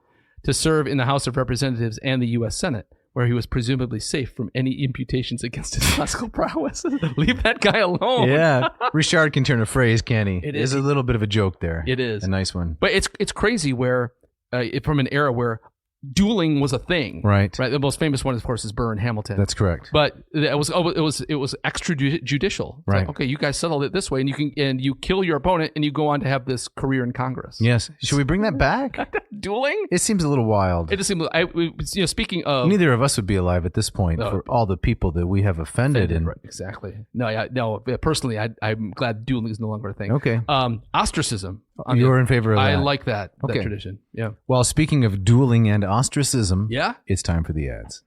to serve in the House of Representatives and the U.S. Senate, where he was presumably safe from any imputations against his classical prowess. Leave that guy alone. Yeah. Richard can turn a phrase, can he? It There's is. a little bit of a joke there. It is. A nice one. But it's crazy where from an era where dueling was a thing. Right. The most famous one, of course, is Burr and Hamilton. That's correct. But it was extrajudicial. It's Right. like, okay, you guys settled it this way, and you kill your opponent, and you go on to have this career in Congress. Yes. Should we bring that back? Dueling? It seems a little wild. It just seems. Speaking of Neither of us would be alive at this point for all the people that we have offended. right, exactly. No. Personally, I'm glad dueling is no longer a thing. Okay. Ostracism. You're in favor of that. I like that Okay. tradition. Yeah. Well, speaking of dueling and ostracism, Yeah. it's time for the ads.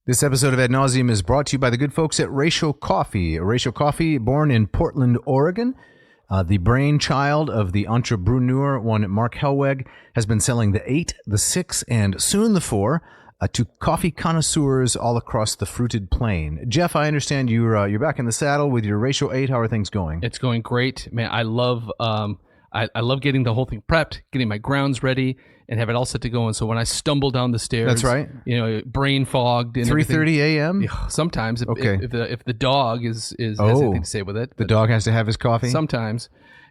This episode of Ad Nauseam is brought to you by the good folks at Ratio Coffee. Ratio Coffee, born in Portland, Oregon, the brainchild of the entrepreneur, one Mark Helweg, has been selling the 8, the 6, and soon the 4 to coffee connoisseurs all across the fruited plain. Jeff, I understand you're back in the saddle with your Ratio 8. How are things going? It's going great, man. I love I love getting the whole thing prepped, getting my grounds ready, and have it all set to go. And so when I stumble down the stairs, That's right. Brain fogged. And 3:30 a.m. Sometimes, Okay. if the dog is has anything to say with it, The dog has to have his coffee? sometimes.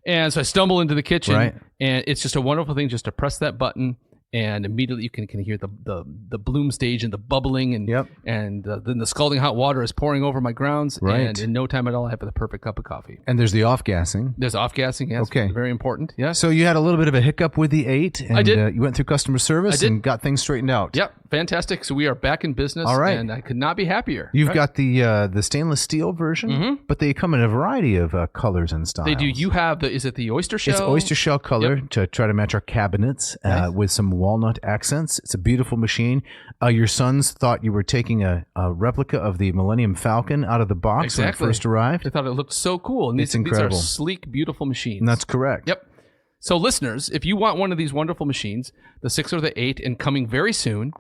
And so I stumble into the kitchen, Right. and it's just a wonderful thing just to press that button. And immediately you can hear the bloom stage and the bubbling, and Yep. and then the scalding hot water is pouring over my grounds, Right. and in no time at all I have the perfect cup of coffee. And there's the off-gassing. There's off-gassing, yes, Okay. very important, yes. So you had a little bit of a hiccup with the 8, and I did. You went through customer service I did. and got things straightened out. Yep, fantastic. So we are back in business, All right. and I could not be happier. You've Right. got the stainless steel version, but they come in a variety of colors and styles. They do. You have is it the oyster shell? It's oyster shell color to try to match our cabinets with some walnut accents. It's a beautiful machine. Your sons thought you were taking a replica of the Millennium Falcon out of the box when it Exactly. first arrived. I thought it looked so cool. And It's these are incredible. sleek, beautiful machines. And that's correct. Yep. So listeners, if you want one of these wonderful machines, the 6 or the 8, and coming very soon,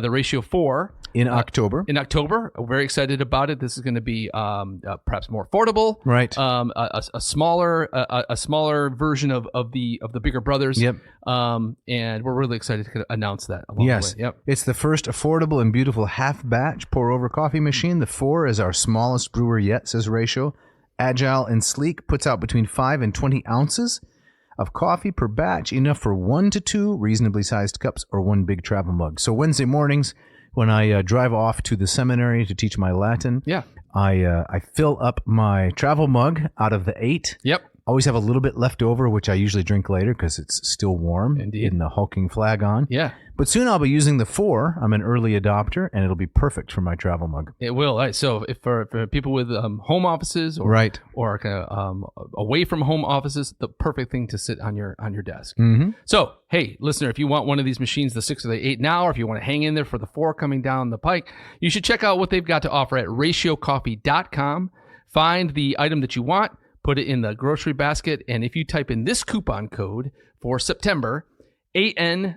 the Ratio 4. In October. In October, we're very excited about it. This is going to be perhaps more affordable, Right. A smaller version of the bigger brothers. Yep. And we're really excited to announce that along Yes. the way. Yep. It's the first affordable and beautiful half-batch pour-over coffee machine. The 4 is our smallest brewer yet, says Ratio. Agile and sleek, puts out between 5 and 20 ounces of coffee per batch, enough for 1 to 2 reasonably sized cups or 1 big travel mug. So Wednesday mornings, when I drive off to the seminary to teach my Latin, I fill up my travel mug out of the 8. Yep. Always have a little bit left over, which I usually drink later because it's still warm. Indeed. In the hulking flag on. Yeah. But soon I'll be using the 4. I'm an early adopter, and it'll be perfect for my travel mug. It will. All right. So if for people with home offices or kind of away from home offices, the perfect thing to sit on your desk. Mm-hmm. So, hey, listener, if you want one of these machines, the 6 or the 8 now, or if you want to hang in there for the 4 coming down the pike, you should check out what they've got to offer at ratiocoffee.com. Find the item that you want, put it in the grocery basket, and if you type in this coupon code for September, ANCOH5.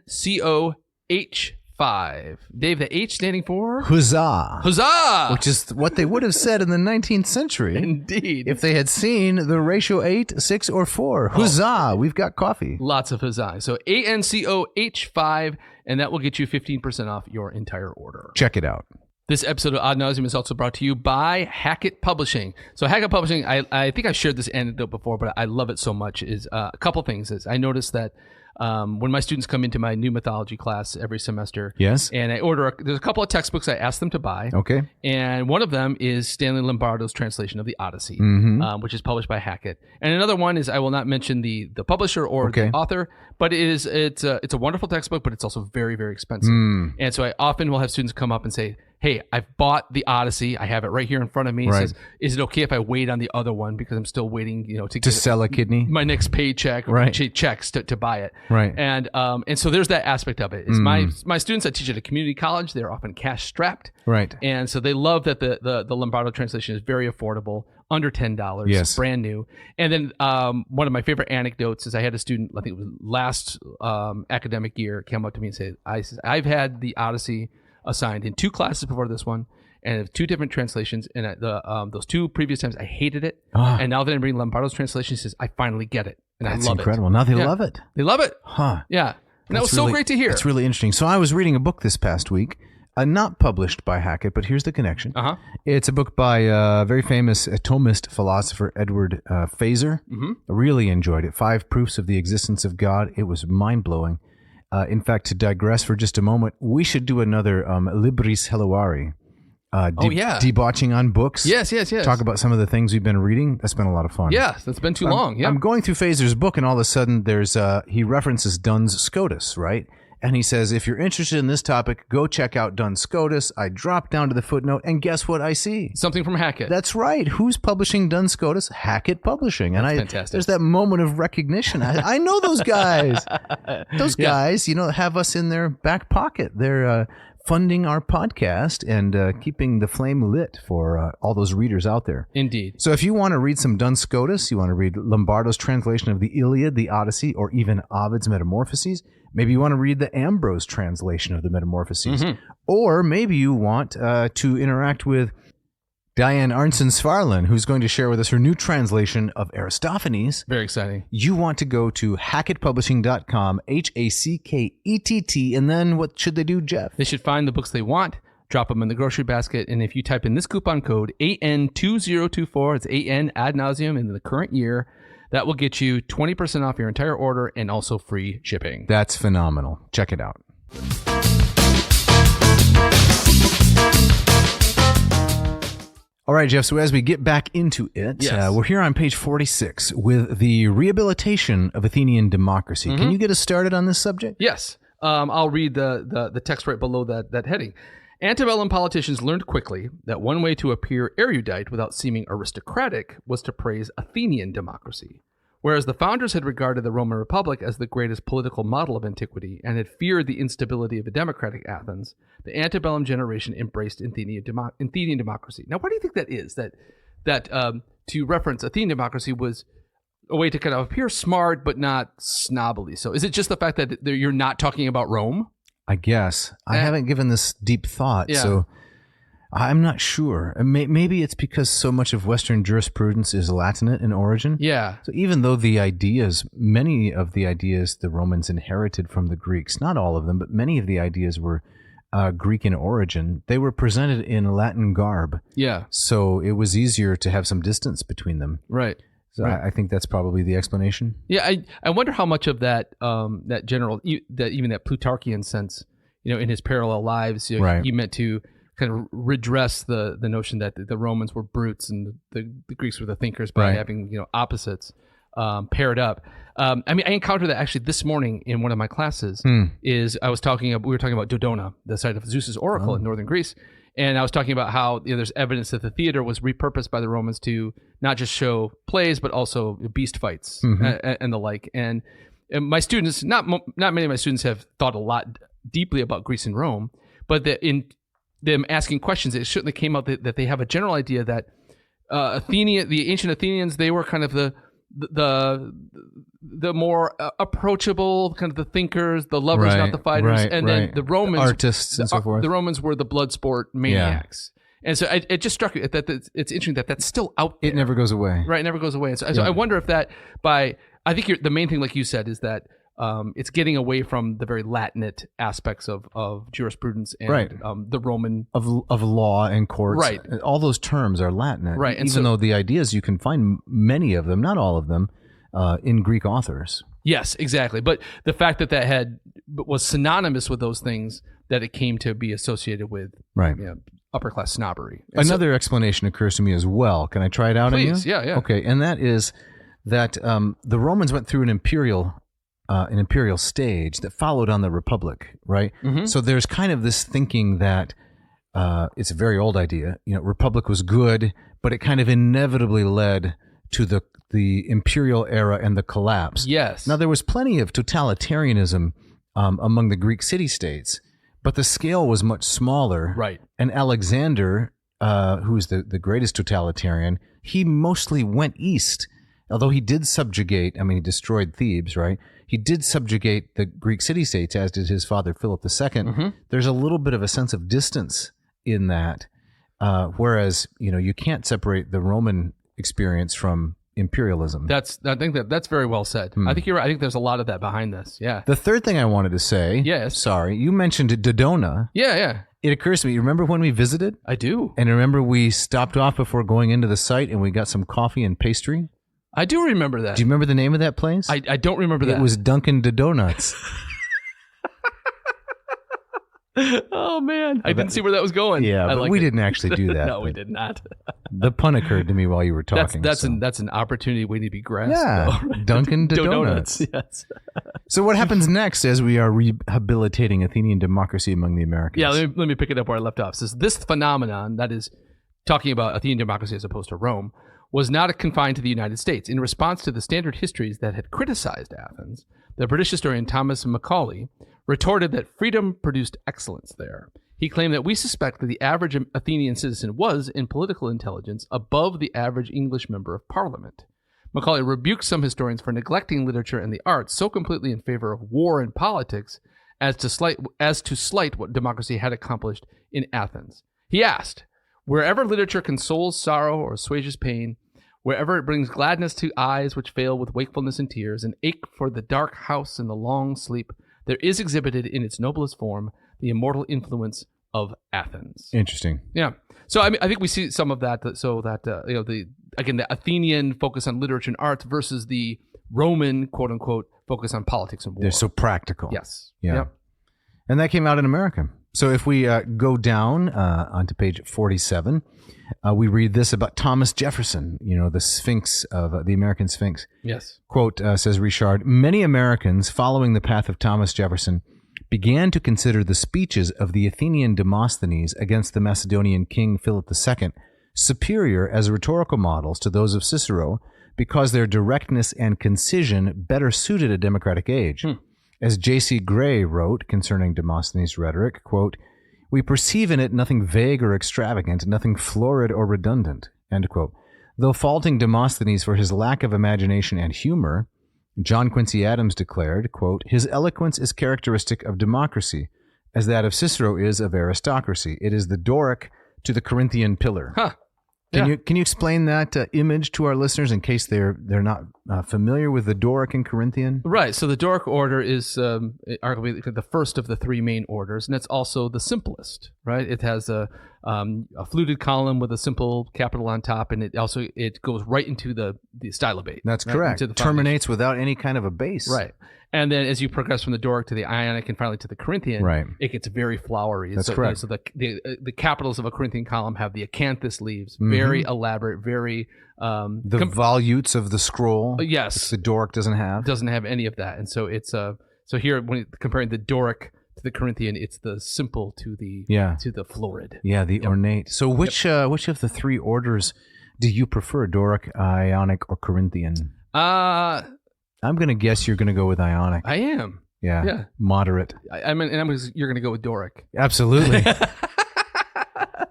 Dave, the H standing for? Huzzah. Huzzah! Which is what they would have said in the 19th century. Indeed. If they had seen the ratio 8, 6, or 4. Huzzah, we've got coffee. Lots of huzzah. So ANCOH5, and that will get you 15% off your entire order. Check it out. This episode of Ad Nauseam is also brought to you by Hackett Publishing. So Hackett Publishing, I think I shared this anecdote before, but I love it so much, is a couple things. Is I noticed that when my students come into my new mythology class every semester, yes, and there's a couple of textbooks I ask them to buy. Okay. And one of them is Stanley Lombardo's translation of the Odyssey, which is published by Hackett. And another one is, I will not mention the publisher or the author, but it's a wonderful textbook, but it's also very, very expensive. And so I often will have students come up and say, hey, I've bought the Odyssey. I have it right here in front of me. It says, is it okay if I wait on the other one because I'm still waiting, to sell a kidney, my next paycheck, or checks to buy it. Right. And so there's that aspect of it. Is my students I teach at a community college, they're often cash strapped. Right. And so they love that the Lombardo translation is very affordable, under $10, yes, brand new. And then one of my favorite anecdotes is I had a student, I think it was last academic year, came up to me and said, I've had the Odyssey assigned in 2 classes before this one, and 2 different translations, and those 2 previous times I hated it, and now that I'm reading Lombardo's translation, he says I finally get it, and that's I love incredible. it. Now they love it. They love it. Huh. Yeah. And that was so great to hear. It's really interesting. So I was reading a book this past week, not published by Hackett, but here's the connection. It's a book by a very famous Thomist philosopher, Edward Fazer. I really enjoyed it. 5 Proofs of the Existence of God. It was mind-blowing. In fact, to digress for just a moment, we should do another Libris Helluari. Debauching on books. Yes. Talk about some of the things we've been reading. That's been a lot of fun. Yeah, that's been too long. Yeah. I'm going through Fazer's book, and all of a sudden he references Duns Scotus, right? And he says, if you're interested in this topic, go check out Duns Scotus. I drop down to the footnote, and guess what I see? Something from Hackett. That's right. Who's publishing Duns Scotus? Hackett Publishing. And fantastic. There's that moment of recognition. I know those guys. Those guys, have us in their back pocket. They're funding our podcast and keeping the flame lit for all those readers out there. Indeed. So if you want to read some Duns Scotus, you want to read Lombardo's translation of the Iliad, the Odyssey, or even Ovid's Metamorphoses, maybe you want to read the Ambrose translation of the Metamorphoses, or maybe you want to interact with Diane Arnson-Svarlin, who's going to share with us her new translation of Aristophanes. Very exciting. You want to go to hackettpublishing.com, HACKETT, and then what should they do, Jeff? They should find the books they want, drop them in the grocery basket, and if you type in this coupon code, AN2024, it's AN ad nauseum in the current year, that will get you 20% off your entire order and also free shipping. That's phenomenal. Check it out. All right, Jeff, so as we get back into it, we're here on page 46 with the rehabilitation of Athenian democracy. Can you get us started on this subject? Yes. I'll read the text right below that heading. Antebellum politicians learned quickly that one way to appear erudite without seeming aristocratic was to praise Athenian democracy. Whereas the founders had regarded the Roman Republic as the greatest political model of antiquity and had feared the instability of a democratic Athens, the antebellum generation embraced Athenian democracy. Now, why do you think that is? That to reference Athenian democracy was a way to kind of appear smart but not snobbily. So is it just the fact that you're not talking about Rome? I guess. I haven't given this deep thought, so I'm not sure. Maybe it's because so much of Western jurisprudence is Latinate in origin. Yeah. So even though many of the ideas the Romans inherited from the Greeks, not all of them, but many of the ideas were Greek in origin, they were presented in Latin garb. Yeah. So it was easier to have some distance between them. Right. So I think that's probably the explanation. Yeah, I wonder how much of that that general, even that Plutarchian sense, in his parallel lives, Right. he meant to kind of redress the notion that the Romans were brutes and the Greeks were the thinkers by Right. having opposites paired up. I encountered that actually this morning in one of my classes. We were talking about Dodona, the site of Zeus's oracle in northern Greece, and I was talking about how there's evidence that the theater was repurposed by the Romans to not just show plays but also beast fights and the like. And my students, not many of my students have thought a lot deeply about Greece and Rome, but in them asking questions, it certainly came out that they have a general idea that the ancient Athenians, they were kind of the more approachable, kind of the thinkers, the lovers, not the fighters, and then the Romans, the artists and so forth. The Romans were the blood sport maniacs. And so it just struck me that it's interesting that that's still out there. It never goes away. Right, it never goes away. And so I wonder if I think the main thing, like you said, is that it's getting away from the very Latinate aspects of jurisprudence and the Roman of law and courts. Right. All those terms are Latinate. Right. And even though the ideas, you can find many of them, not all of them, in Greek authors. Yes, exactly. But the fact that was synonymous with those things, that it came to be associated with upper class snobbery. And another explanation occurs to me as well. Can I try it out on you? Please, yeah. Okay, and that is that the Romans went through an imperial stage that followed on the Republic, right? Mm-hmm. So there's kind of this thinking that it's a very old idea. Republic was good, but it kind of inevitably led to the imperial era and the collapse. Yes. Now there was plenty of totalitarianism among the Greek city-states, but the scale was much smaller. Right. And Alexander, who's the greatest totalitarian, he mostly went east. Although he did subjugate, he destroyed Thebes, right? He did subjugate the Greek city-states, as did his father, Philip II. Mm-hmm. There's a little bit of a sense of distance in that, whereas, you can't separate the Roman experience from imperialism. I think that's very well said. I think you're right. I think there's a lot of that behind this. Yeah. The third thing I wanted to say, you mentioned Dodona. Yeah. It occurs to me, you remember when we visited? I do. And remember we stopped off before going into the site and we got some coffee and pastry? I do remember that. Do you remember the name of that place? I don't remember that. It was Dunkin' Donuts. Oh, man. I didn't see where that was going. Yeah, but we didn't actually do that. No, we did not. The pun occurred to me while you were talking. That's an opportunity waiting to be grasped. Yeah, though. Dunkin' Donuts. Yes. So what happens next as we are rehabilitating Athenian democracy among the Americans? Yeah, let me pick it up where I left off. It says, this phenomenon, that is talking about Athenian democracy as opposed to Rome, was not confined to the United States. In response to the standard histories that had criticized Athens, the British historian Thomas Macaulay retorted that freedom produced excellence there. He claimed that we suspect that the average Athenian citizen was, in political intelligence, above the average English member of parliament. Macaulay rebuked some historians for neglecting literature and the arts so completely in favor of war and politics as to slight what democracy had accomplished in Athens. He asked, wherever literature consoles sorrow or assuages pain, wherever it brings gladness to eyes which fail with wakefulness and tears, and ache for the dark house and the long sleep, there is exhibited in its noblest form the immortal influence of Athens. Interesting. Yeah. So I think we see some of that. So that the Athenian focus on literature and arts versus the Roman quote unquote focus on politics and war. They're so practical. Yes. Yeah. Yep. And that came out in America. So if we go down onto page 47, we read this about Thomas Jefferson, the Sphinx of the American Sphinx. Yes. Quote, says Richard, many Americans following the path of Thomas Jefferson began to consider the speeches of the Athenian Demosthenes against the Macedonian king Philip II superior as rhetorical models to those of Cicero because their directness and concision better suited a democratic age. As J.C. Gray wrote concerning Demosthenes' rhetoric, quote, we perceive in it nothing vague or extravagant, nothing florid or redundant, end quote. Though faulting Demosthenes for his lack of imagination and humor, John Quincy Adams declared, quote, his eloquence is characteristic of democracy, as that of Cicero is of aristocracy. It is the Doric to the Corinthian pillar. Huh. Can you explain that image to our listeners in case they're not familiar with the Doric and Corinthian? Right. So the Doric order is arguably the first of the three main orders, and it's also the simplest. Right. It has a fluted column with a simple capital on top, and it goes right into the stylobate. That's right? correct. Into the Terminates without any kind of a base. Right. And then as you progress from the Doric to the Ionic and finally to the Corinthian, Right. it gets very flowery. That's correct. So the capitals of a Corinthian column have the acanthus leaves, very elaborate, very The volutes of the scroll. Yes. Which the Doric doesn't have. Doesn't have any of that, and so it's so here when comparing the Doric to the Corinthian, it's the simple to the florid. Yeah, the ornate. So which of the three orders do you prefer, Doric, Ionic, or Corinthian? I'm going to guess you're going to go with Ionic. I am. Yeah. Moderate. I mean, you're going to go with Doric. Absolutely.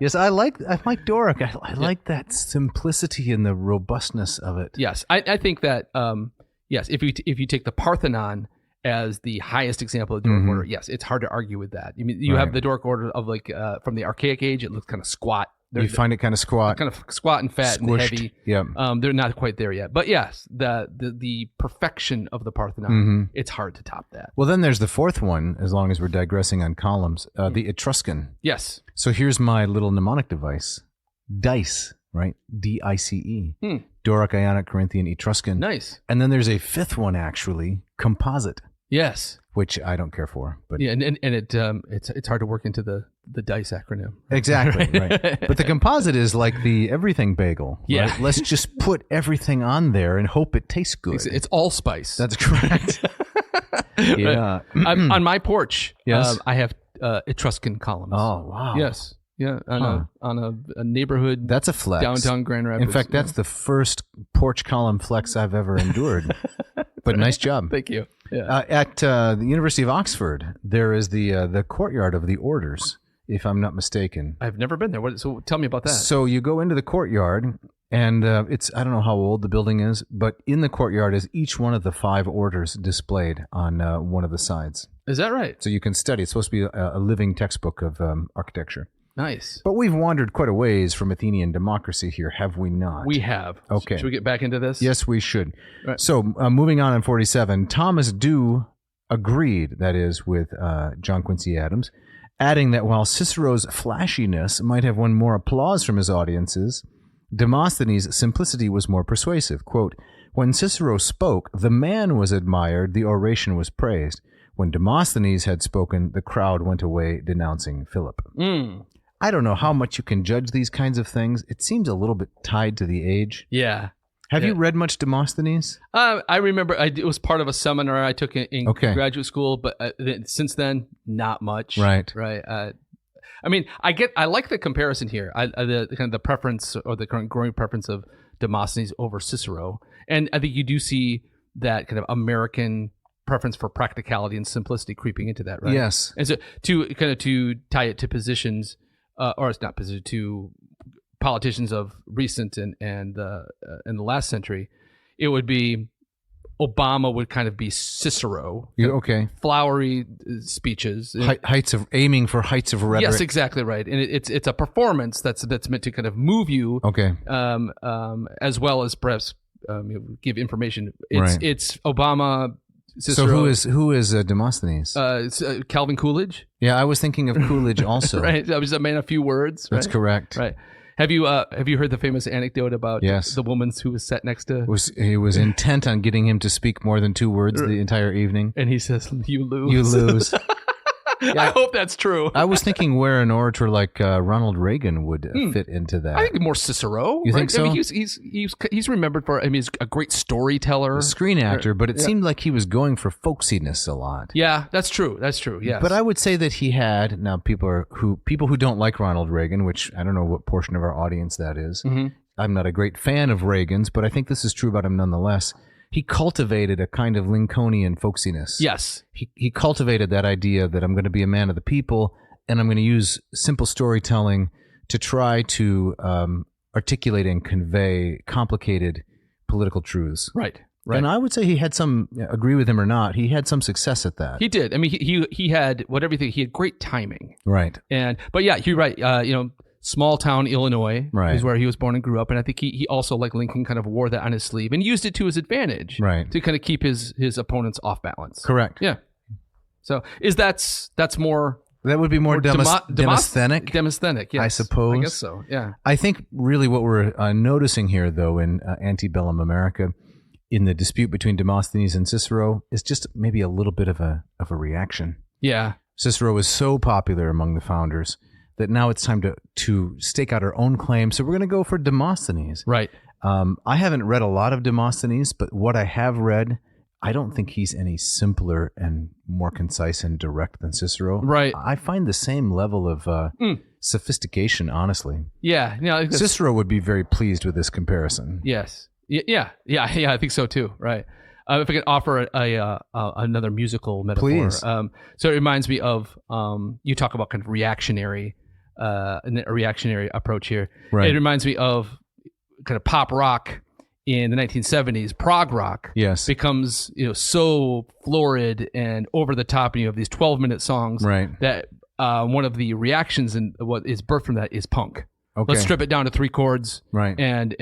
Yes, I like Doric. I like that simplicity and the robustness of it. Yes, I think that yes, if you take the Parthenon as the highest example of Doric order, yes, it's hard to argue with that. You have the Doric order of from the Archaic age. It looks kind of squat. You find it kind of squat, and fat squished, and heavy. Yeah, they're not quite there yet. But yes, the perfection of the Parthenon, it's hard to top that. Well, then there's the fourth one. As long as we're digressing on columns, the Etruscan. Yes. So here's my little mnemonic device: dice, right? D-I-C-E. Doric, Ionic, Corinthian, Etruscan. Nice. And then there's a fifth one, actually, composite. Yes. Which I don't care for, but yeah, and it's hard to work into the DICE acronym. Exactly, right. But the composite is like the everything bagel. Yeah. Right? Let's just put everything on there and hope it tastes good. It's allspice. That's correct. Yeah. On my porch, yes. I have Etruscan columns. Oh, wow. Yes. Yeah, on a neighborhood. That's a flex. Downtown Grand Rapids. In fact, that's the first porch column flex I've ever endured. But nice job. Thank you. Yeah. At the University of Oxford, there is the courtyard of the orders, if I'm not mistaken. I've never been there. So tell me about that. So you go into the courtyard, and it's, I don't know how old the building is, but in the courtyard is each one of the 5 orders displayed on one of the sides. Is that right? So you can study. It's supposed to be a living textbook of architecture. Nice. But we've wandered quite a ways from Athenian democracy here, have we not? We have. Okay. Should we get back into this? Yes, we should. Right. So moving on in 47, Thomas Dew agreed, that is, with John Quincy Adams, adding that while Cicero's flashiness might have won more applause from his audiences, Demosthenes' simplicity was more persuasive. Quote, when Cicero spoke, the man was admired, the oration was praised. When Demosthenes had spoken, the crowd went away denouncing Philip. I don't know how much you can judge these kinds of things. It seems a little bit tied to the age. Yeah. Have you read much Demosthenes? I remember it was part of a seminar I took in graduate school, but since then, not much. Right. Right. I mean, I like the comparison here. The kind of the preference or the current growing preference of Demosthenes over Cicero, and I think you do see that kind of American preference for practicality and simplicity creeping into that, right? Yes. And so to tie it to positions, or it's not position, to politicians of recent and the last century, it would be Obama would kind of be Cicero. Okay. Flowery speeches, aiming for heights of rhetoric. Yes, exactly right. And it's a performance that's meant to kind of move you. Okay. As well as perhaps give information. It's Obama. Cicero. So who is Demosthenes? Calvin Coolidge. Yeah, I was thinking of Coolidge also. Right, that was a man of few words. That's correct. Right. Have you heard the famous anecdote about the woman who was sat next to? He was intent on getting him to speak more than 2 words the entire evening. And he says, "You lose." You lose. Yeah, I hope that's true. I was thinking where an orator like Ronald Reagan would fit into that. I think more Cicero. You think so? I mean, he's remembered for. I mean, he's a great storyteller, a screen actor, but it seemed like he was going for folksiness a lot. Yeah, that's true. That's true. Yes. But I would say that he had people who don't like Ronald Reagan, which I don't know what portion of our audience that is. Mm-hmm. I'm not a great fan of Reagan's, but I think this is true about him nonetheless. He cultivated a kind of Lincolnian folksiness. Yes. He cultivated that idea that I'm going to be a man of the people, and I'm going to use simple storytelling to try to articulate and convey complicated political truths. Right. And I would say he had some, agree with him or not, he had some success at that. He did. I mean, he had he had great timing. Right. But yeah, you're right. Small town Illinois is where he was born and grew up, and I think he also, like Lincoln, kind of wore that on his sleeve and used it to his advantage, to kind of keep his opponents off balance. Correct. Yeah. So that's more That would be more Or Demosthenic. Demosthenic, yes. I suppose. I guess so, yeah. I think really what we're noticing here, though, in antebellum America, in the dispute between Demosthenes and Cicero, is just maybe a little bit of a reaction. Yeah. Cicero was so popular among the founders that now it's time to stake out our own claim. So we're going to go for Demosthenes. Right. I haven't read a lot of Demosthenes, but what I have read, I don't think he's any simpler and more concise and direct than Cicero. Right. I find the same level of sophistication, honestly. Yeah. Cicero would be very pleased with this comparison. Yes. Yeah. I think so too. Right. If I could offer another musical metaphor. Please. So it reminds me of, you talk about kind of reactionary approach here. Right. It reminds me of kind of pop rock in the 1970s. Prog rock becomes so florid and over the top, and you have these 12-minute songs. Right. That one of the reactions and what is birthed from that is punk. Okay. Let's strip it down to 3 chords, right? And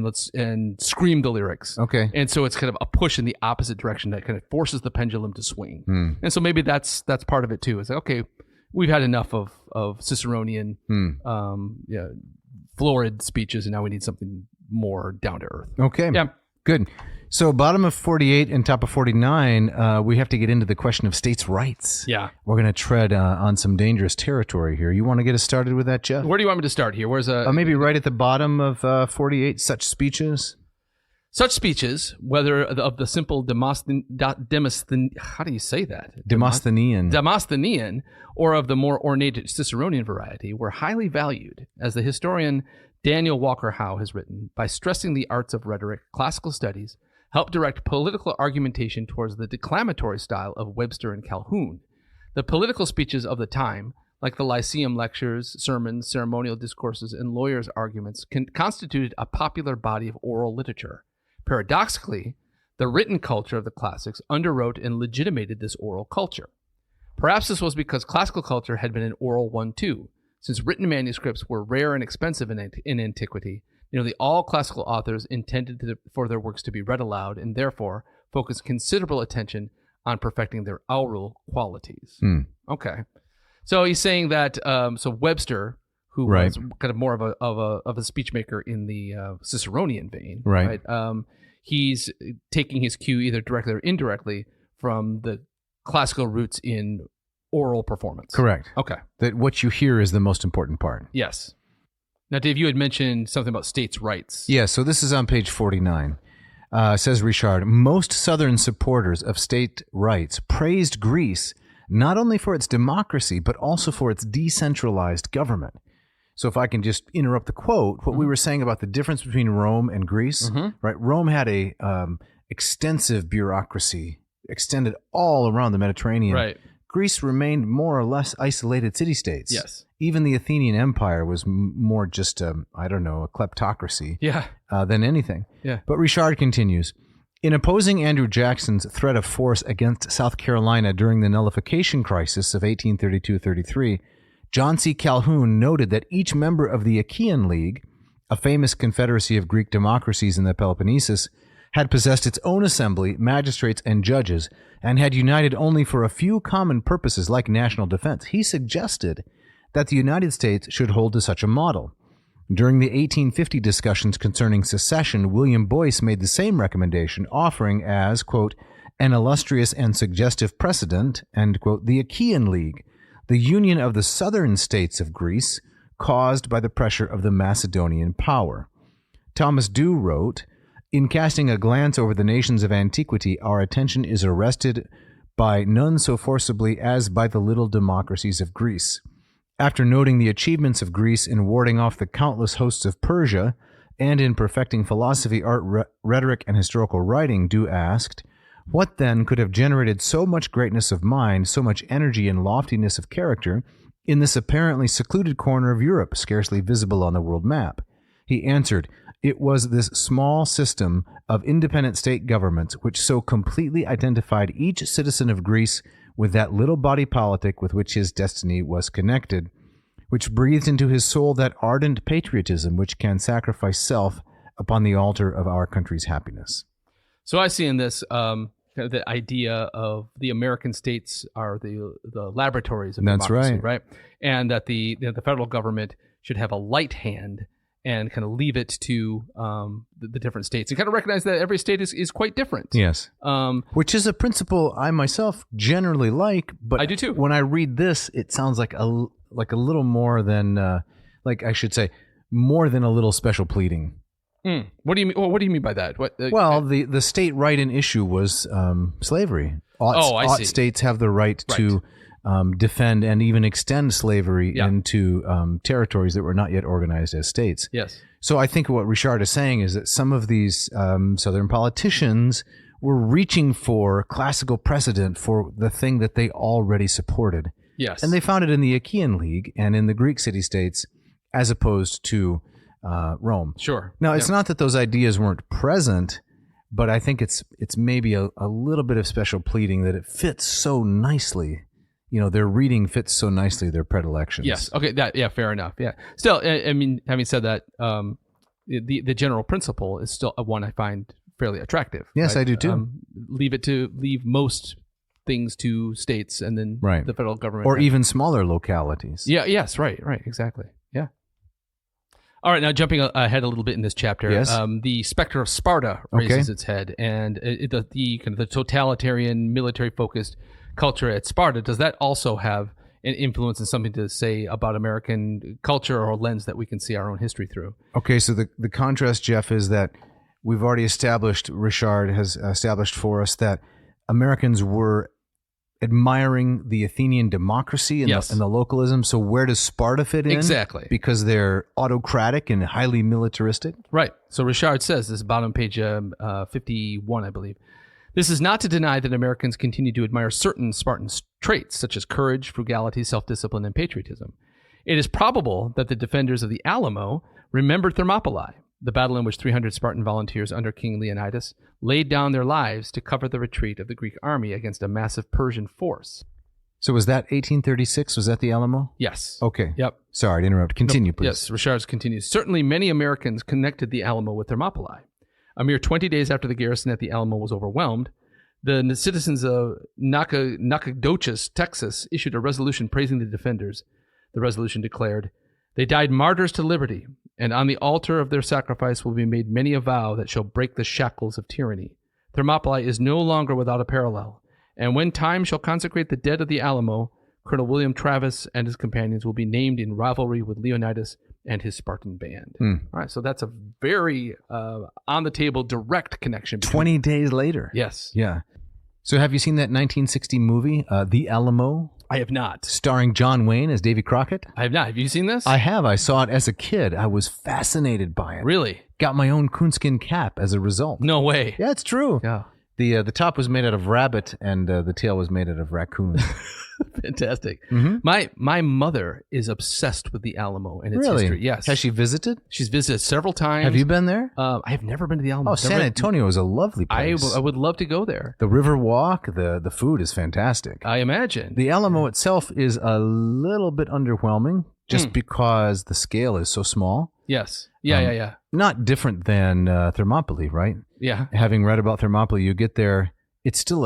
let's scream the lyrics. Okay. And so it's kind of a push in the opposite direction that kind of forces the pendulum to swing. And so maybe that's part of it too. It's like, okay, we've had enough of Ciceronian, florid speeches, and now we need something more down to earth. Okay. Yeah. Good. So bottom of 48 and top of 49, we have to get into the question of states' rights. Yeah. We're going to tread on some dangerous territory here. You want to get us started with that, Jeff? Where do you want me to start here? Where's maybe right at the bottom of 48, such speeches? Such speeches, whether of the simple Demosthenean, how do you say that? Demosthenean, or of the more ornate Ciceronian variety, were highly valued, as the historian Daniel Walker Howe has written, by stressing the arts of rhetoric, classical studies, help direct political argumentation towards the declamatory style of Webster and Calhoun. The political speeches of the time, like the Lyceum lectures, sermons, ceremonial discourses, and lawyers' arguments, constituted a popular body of oral literature. Paradoxically, the written culture of the classics underwrote and legitimated this oral culture. Perhaps this was because classical culture had been an oral one too. Since written manuscripts were rare and expensive in antiquity, nearly all classical authors intended for their works to be read aloud and therefore focused considerable attention on perfecting their oral qualities. Okay. So he's saying that Webster, who was kind of more of a speech maker in the Ciceronian vein, right? He's taking his cue either directly or indirectly from the classical roots in oral performance. Correct. Okay. That what you hear is the most important part. Yes. Now, Dave, you had mentioned something about states' rights. Yeah, so this is on page 49. Says Richard, most Southern supporters of state rights praised Greece not only for its democracy, but also for its decentralized government. So if I can just interrupt the quote, what we were saying about the difference between Rome and Greece, right? Rome had a extensive bureaucracy extended all around the Mediterranean. Right. Greece remained more or less isolated city-states. Yes. Even the Athenian Empire was more just a kleptocracy than anything. Yeah. But Richard continues, in opposing Andrew Jackson's threat of force against South Carolina during the nullification crisis of 1832-33, John C. Calhoun noted that each member of the Achaean League, a famous confederacy of Greek democracies in the Peloponnesus, had possessed its own assembly, magistrates, and judges, and had united only for a few common purposes like national defense. He suggested that the United States should hold to such a model. During the 1850 discussions concerning secession, William Boyce made the same recommendation, offering as, quote, an illustrious and suggestive precedent, end quote, the Achaean League, the union of the southern states of Greece, caused by the pressure of the Macedonian power. Thomas Dew wrote, in casting a glance over the nations of antiquity, our attention is arrested by none so forcibly as by the little democracies of Greece. After noting the achievements of Greece in warding off the countless hosts of Persia, and in perfecting philosophy, art, rhetoric, and historical writing, Dew asked, what then could have generated so much greatness of mind, so much energy and loftiness of character, in this apparently secluded corner of Europe, scarcely visible on the world map? He answered, it was this small system of independent state governments which so completely identified each citizen of Greece with that little body politic with which his destiny was connected, which breathed into his soul that ardent patriotism which can sacrifice self upon the altar of our country's happiness. So I see in this kind of the idea of the American states are the laboratories of democracy, right? And that the federal government should have a light hand and kind of leave it to the different states, and kind of recognize that every state is quite different. Yes. Which is a principle I myself generally like, but I do too. When I read this, it sounds like a little more than, I should say, more than a little special pleading. What do you mean? Well, what do you mean by that? The state right in issue was slavery. I see. States have the right to defend and even extend slavery into territories that were not yet organized as states. Yes. So I think what Richard is saying is that some of these Southern politicians were reaching for classical precedent for the thing that they already supported. Yes. And they found it in the Achaean League and in the Greek city-states as opposed to Rome. Sure. Now, it's not that those ideas weren't present, but I think it's maybe a little bit of special pleading that it fits so nicely. Their reading fits so nicely their predilections. Yes. Okay. Fair enough. Yeah. Still, I mean, having said that, the general principle is still one I find fairly attractive. Yes, right? I do too. Leave most things to states, and then the federal government, or even smaller localities. Yeah. Yes. Right. Exactly. Yeah. All right, now jumping ahead a little bit in this chapter, the specter of Sparta raises its head, and the kind of the totalitarian, military-focused culture at Sparta, does that also have an influence and something to say about American culture, or a lens that we can see our own history through? Okay, so the contrast, Jeff, is that we've already established, Richard has established for us, that Americans were admiring the Athenian democracy and the localism. So where does Sparta fit in? Exactly. Because they're autocratic and highly militaristic? Right. So Richard says, this is bottom page 51, I believe. This is not to deny that Americans continue to admire certain Spartan traits, such as courage, frugality, self-discipline, and patriotism. It is probable that the defenders of the Alamo remembered Thermopylae, the battle in which 300 Spartan volunteers under King Leonidas laid down their lives to cover the retreat of the Greek army against a massive Persian force. So was that 1836? Was that the Alamo? Yes. Okay. Yep. Sorry to interrupt. Continue, please. Yes, Richard continues. Certainly many Americans connected the Alamo with Thermopylae. A mere 20 days after the garrison at the Alamo was overwhelmed, the citizens of Nacogdoches, Texas, issued a resolution praising the defenders. The resolution declared, "They died martyrs to liberty, and on the altar of their sacrifice will be made many a vow that shall break the shackles of tyranny. Thermopylae is no longer without a parallel, and when time shall consecrate the dead of the Alamo, Colonel William Travis and his companions will be named in rivalry with Leonidas and his Spartan band." All right, so that's a very on-the-table direct connection. 20 days later. Yes. Yeah. So have you seen that 1960 movie, The Alamo? I have not. Starring John Wayne as Davy Crockett? I have not. Have you seen this? I have. I saw it as a kid. I was fascinated by it. Really? Got my own coonskin cap as a result. No way. Yeah, it's true. Yeah. The top was made out of rabbit, and the tail was made out of raccoon. Fantastic. Mm-hmm. My mother is obsessed with the Alamo and its history. Yes. Has she visited? She's visited several times. Have you been there? I have never been to the Alamo. Oh, San Antonio is a lovely place. I would love to go there. The river walk, the food is fantastic. I imagine. The Alamo itself is a little bit underwhelming just because the scale is so small. Yes. Yeah. Not different than Thermopylae, right? Yeah. Having read about Thermopylae, you get there. It's still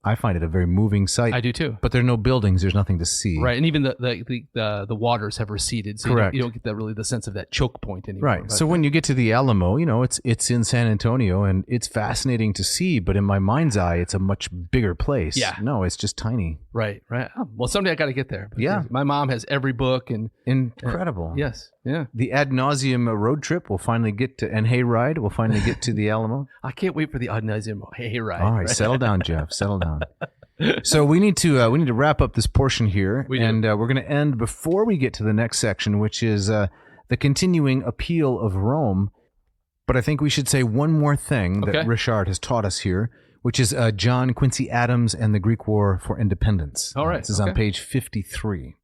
I find it a very moving sight. I do too. But there are no buildings. There's nothing to see. Right, and even the waters have receded, so Correct. You don't get the sense of that choke point anymore. Right. So when you get to the Alamo, it's in San Antonio, and it's fascinating to see. But in my mind's eye, it's a much bigger place. Yeah. No, it's just tiny. Right. Oh, well, someday I got to get there. Yeah. My mom has every book and incredible. Yes. Yeah. The Ad Nauseam road trip will finally get to, and hayride will finally get to the Alamo. I can't wait for the Ad Nauseam hayride. All right, settle down, Jeff. Settle down. So we need to wrap up this portion here, and we're going to end before we get to the next section, which is the continuing appeal of Rome. But I think we should say one more thing that Richard has taught us here, which is John Quincy Adams and the Greek War for Independence. All right. This is on page 53.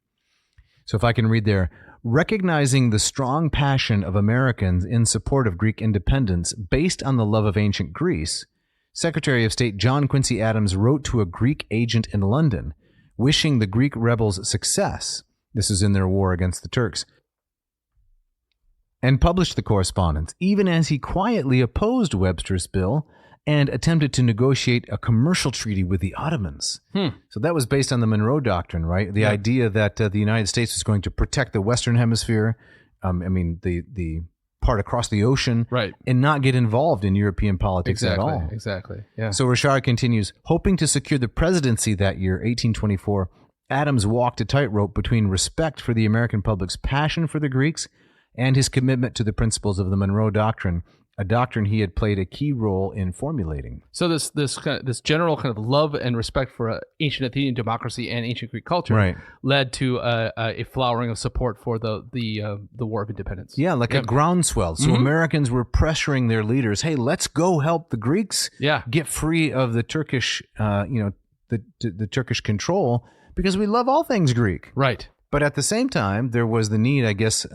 So if I can read there. Recognizing the strong passion of Americans in support of Greek independence based on the love of ancient Greece, Secretary of State John Quincy Adams wrote to a Greek agent in London, wishing the Greek rebels success. This is in their war against the Turks. And published the correspondence, even as he quietly opposed Webster's bill and attempted to negotiate a commercial treaty with the Ottomans. So that was based on the Monroe Doctrine, right? The idea that the United States was going to protect the Western Hemisphere, the part across the ocean, right, and not get involved in European politics at all. Exactly. Yeah. So Richard continues, hoping to secure the presidency that year, 1824, Adams walked a tightrope between respect for the American public's passion for the Greeks and his commitment to the principles of the Monroe Doctrine, a doctrine he had played a key role in formulating. So this general kind of love and respect for ancient Athenian democracy and ancient Greek culture led to a flowering of support for the War of Independence. Yeah, like a groundswell. So Americans were pressuring their leaders, hey, let's go help the Greeks get free of the Turkish, the Turkish control, because we love all things Greek. Right. But at the same time, there was the need, I guess,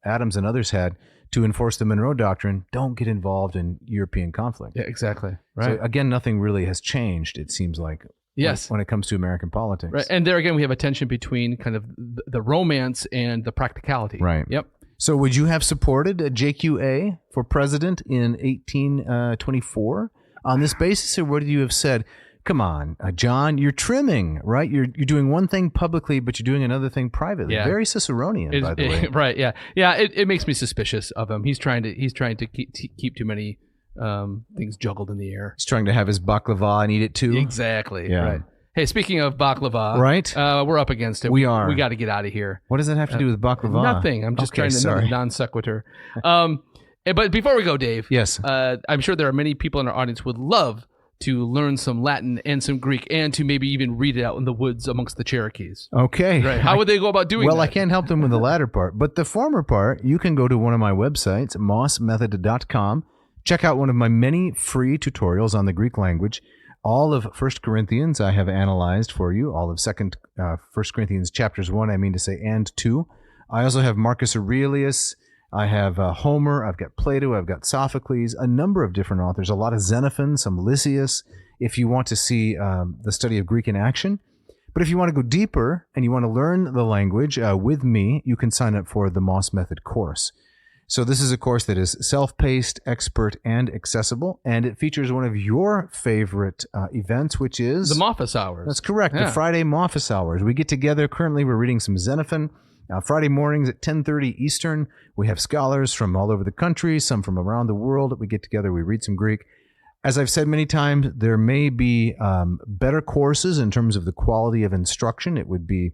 Adams and others had, to enforce the Monroe Doctrine. Don't get involved in European conflict. Yeah, exactly. Right. So again, nothing really has changed, it seems like, when it comes to American politics. Right. And there again, we have a tension between kind of the romance and the practicality. Right. Yep. So would you have supported JQA for president in 1824 on this basis, or would you have said, come on, John, you're trimming, right? You're doing one thing publicly, but you're doing another thing privately. Yeah. Very Ciceronian, by the way. Right? Yeah, yeah. It makes me suspicious of him. He's trying to keep too many things juggled in the air. He's trying to have his baklava and eat it too. Exactly. Yeah. Right. Hey, speaking of baklava, right? We're up against it. We are. We got to get out of here. What does that have to do with baklava? Nothing. I'm just trying to sorry. non sequitur. But before we go, Dave. Yes. I'm sure there are many people in our audience who would love to learn some Latin and some Greek, and to maybe even read it out in the woods amongst the Cherokees. Okay. Right. How would they go about doing that? Well, I can't help them with the latter part, but the former part, you can go to one of my websites, mossmethod.com, check out one of my many free tutorials on the Greek language. All of 1 Corinthians I have analyzed for you, all of 1 Corinthians chapters 1, and 2. I also have Marcus Aurelius, I have Homer, I've got Plato, I've got Sophocles, a number of different authors, a lot of Xenophon, some Lysias, if you want to see the study of Greek in action. But if you want to go deeper and you want to learn the language with me, you can sign up for the Moss Method course. So this is a course that is self-paced, expert, and accessible, and it features one of your favorite events, which is... the Moffus Hours. That's correct, the Friday Moffus Hours. We get together, currently we're reading some Xenophon, Friday mornings at 10:30 Eastern. We have scholars from all over the country, some from around the world. We get together, we read some Greek. As I've said many times, there may be better courses in terms of the quality of instruction. It would be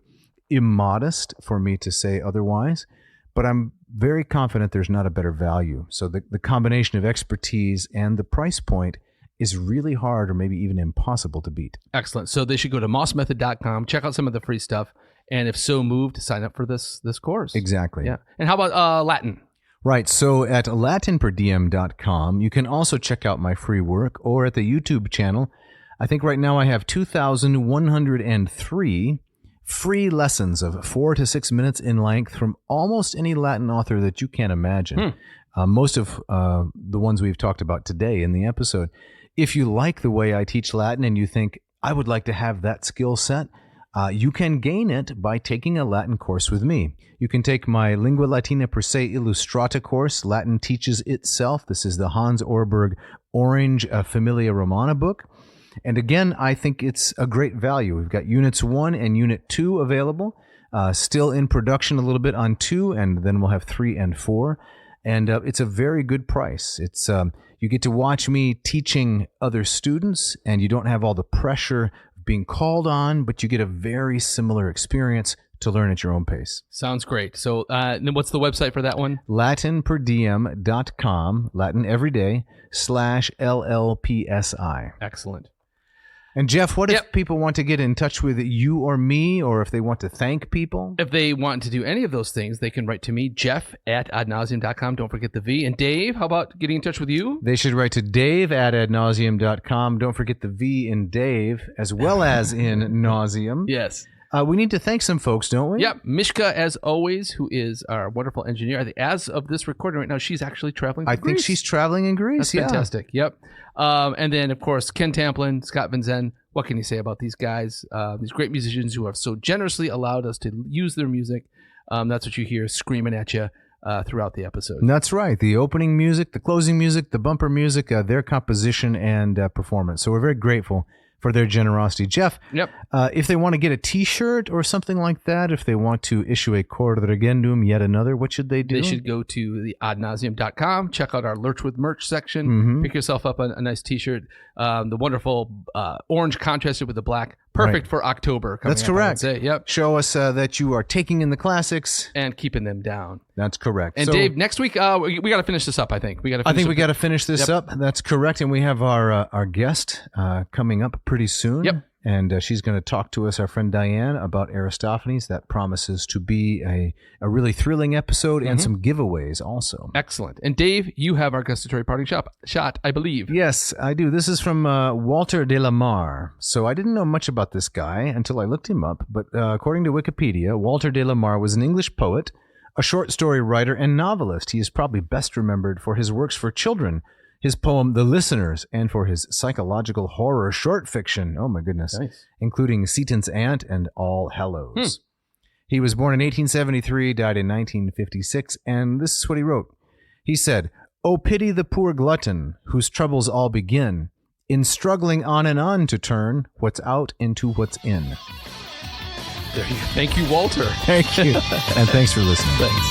immodest for me to say otherwise, but I'm very confident there's not a better value. So the combination of expertise and the price point is really hard or maybe even impossible to beat. Excellent. So they should go to mossmethod.com, check out some of the free stuff, and if so moved, sign up for this course. Exactly. Yeah. And how about Latin? Right. So at latinperdiem.com, you can also check out my free work, or at the YouTube channel. I think right now I have 2,103 free lessons of 4 to 6 minutes in length from almost any Latin author that you can imagine. Most of the ones we've talked about today in the episode. If you like the way I teach Latin and you think, I would like to have that skill set, you can gain it by taking a Latin course with me. You can take my Lingua Latina Per Se Illustrata course, Latin Teaches Itself. This is the Hans Orberg Orange Familia Romana book. And again, I think it's a great value. We've got Units 1 and Unit 2 available, still in production a little bit on 2, and then we'll have 3 and 4. And it's a very good price. It's you get to watch me teaching other students, and you don't have all the pressure of being called on, but you get a very similar experience to learn at your own pace. Sounds great. So then what's the website for that one? latinperdiem.com, Latin every day, /LLPSI. Excellent. And Jeff, what if people want to get in touch with you or me, or if they want to thank people? If they want to do any of those things, they can write to me, jeff@adnauseam.com. Don't forget the V. And Dave, how about getting in touch with you? They should write to dave@adnauseam.com. Don't forget the V in Dave, as well as in nauseam. Yes. We need to thank some folks, don't we? Yep. Mishka, as always, who is our wonderful engineer. I think as of this recording right now, she's actually traveling to Greece. I think she's traveling in Greece. That's fantastic. Yep. And then, of course, Ken Tamplin, Scott Van Zen. What can you say about these guys? These great musicians who have so generously allowed us to use their music. That's what you hear screaming at you throughout the episode. That's right. The opening music, the closing music, the bumper music, their composition and performance. So we're very grateful for their generosity. Jeff, Yep. If they want to get a T-shirt or something like that, if they want to issue a corrigendum, yet another, what should they do? They should go to the adnauseum.com, check out our Lurch with Merch section, pick yourself up a nice T-shirt. The wonderful orange contrasted with the black. Perfect for October. That's correct. I would say. Yep. Show us that you are taking in the classics. And keeping them down. That's correct. And so, Dave, next week, we got to finish this up, I think. We got to finish this up. That's correct. And we have our guest coming up pretty soon. Yep. And she's going to talk to us, our friend Diane, about Aristophanes. That promises to be a really thrilling episode and some giveaways also. Excellent. And Dave, you have our gustatory parting shot, I believe. Yes, I do. This is from Walter de la Mare. So I didn't know much about this guy until I looked him up. But according to Wikipedia, Walter de la Mare was an English poet, a short story writer, and novelist. He is probably best remembered for his works for children, his poem The Listeners, and for his psychological horror short fiction, oh my goodness, Nice. including Seaton's Aunt and All Hallows. He was born in 1873, died in 1956, and this is what he wrote. He said, "Oh, pity the poor glutton, whose troubles all begin in struggling on and on to turn what's out into what's in." There you go. Thank you, Walter. Thank you, and thanks for listening. Thanks.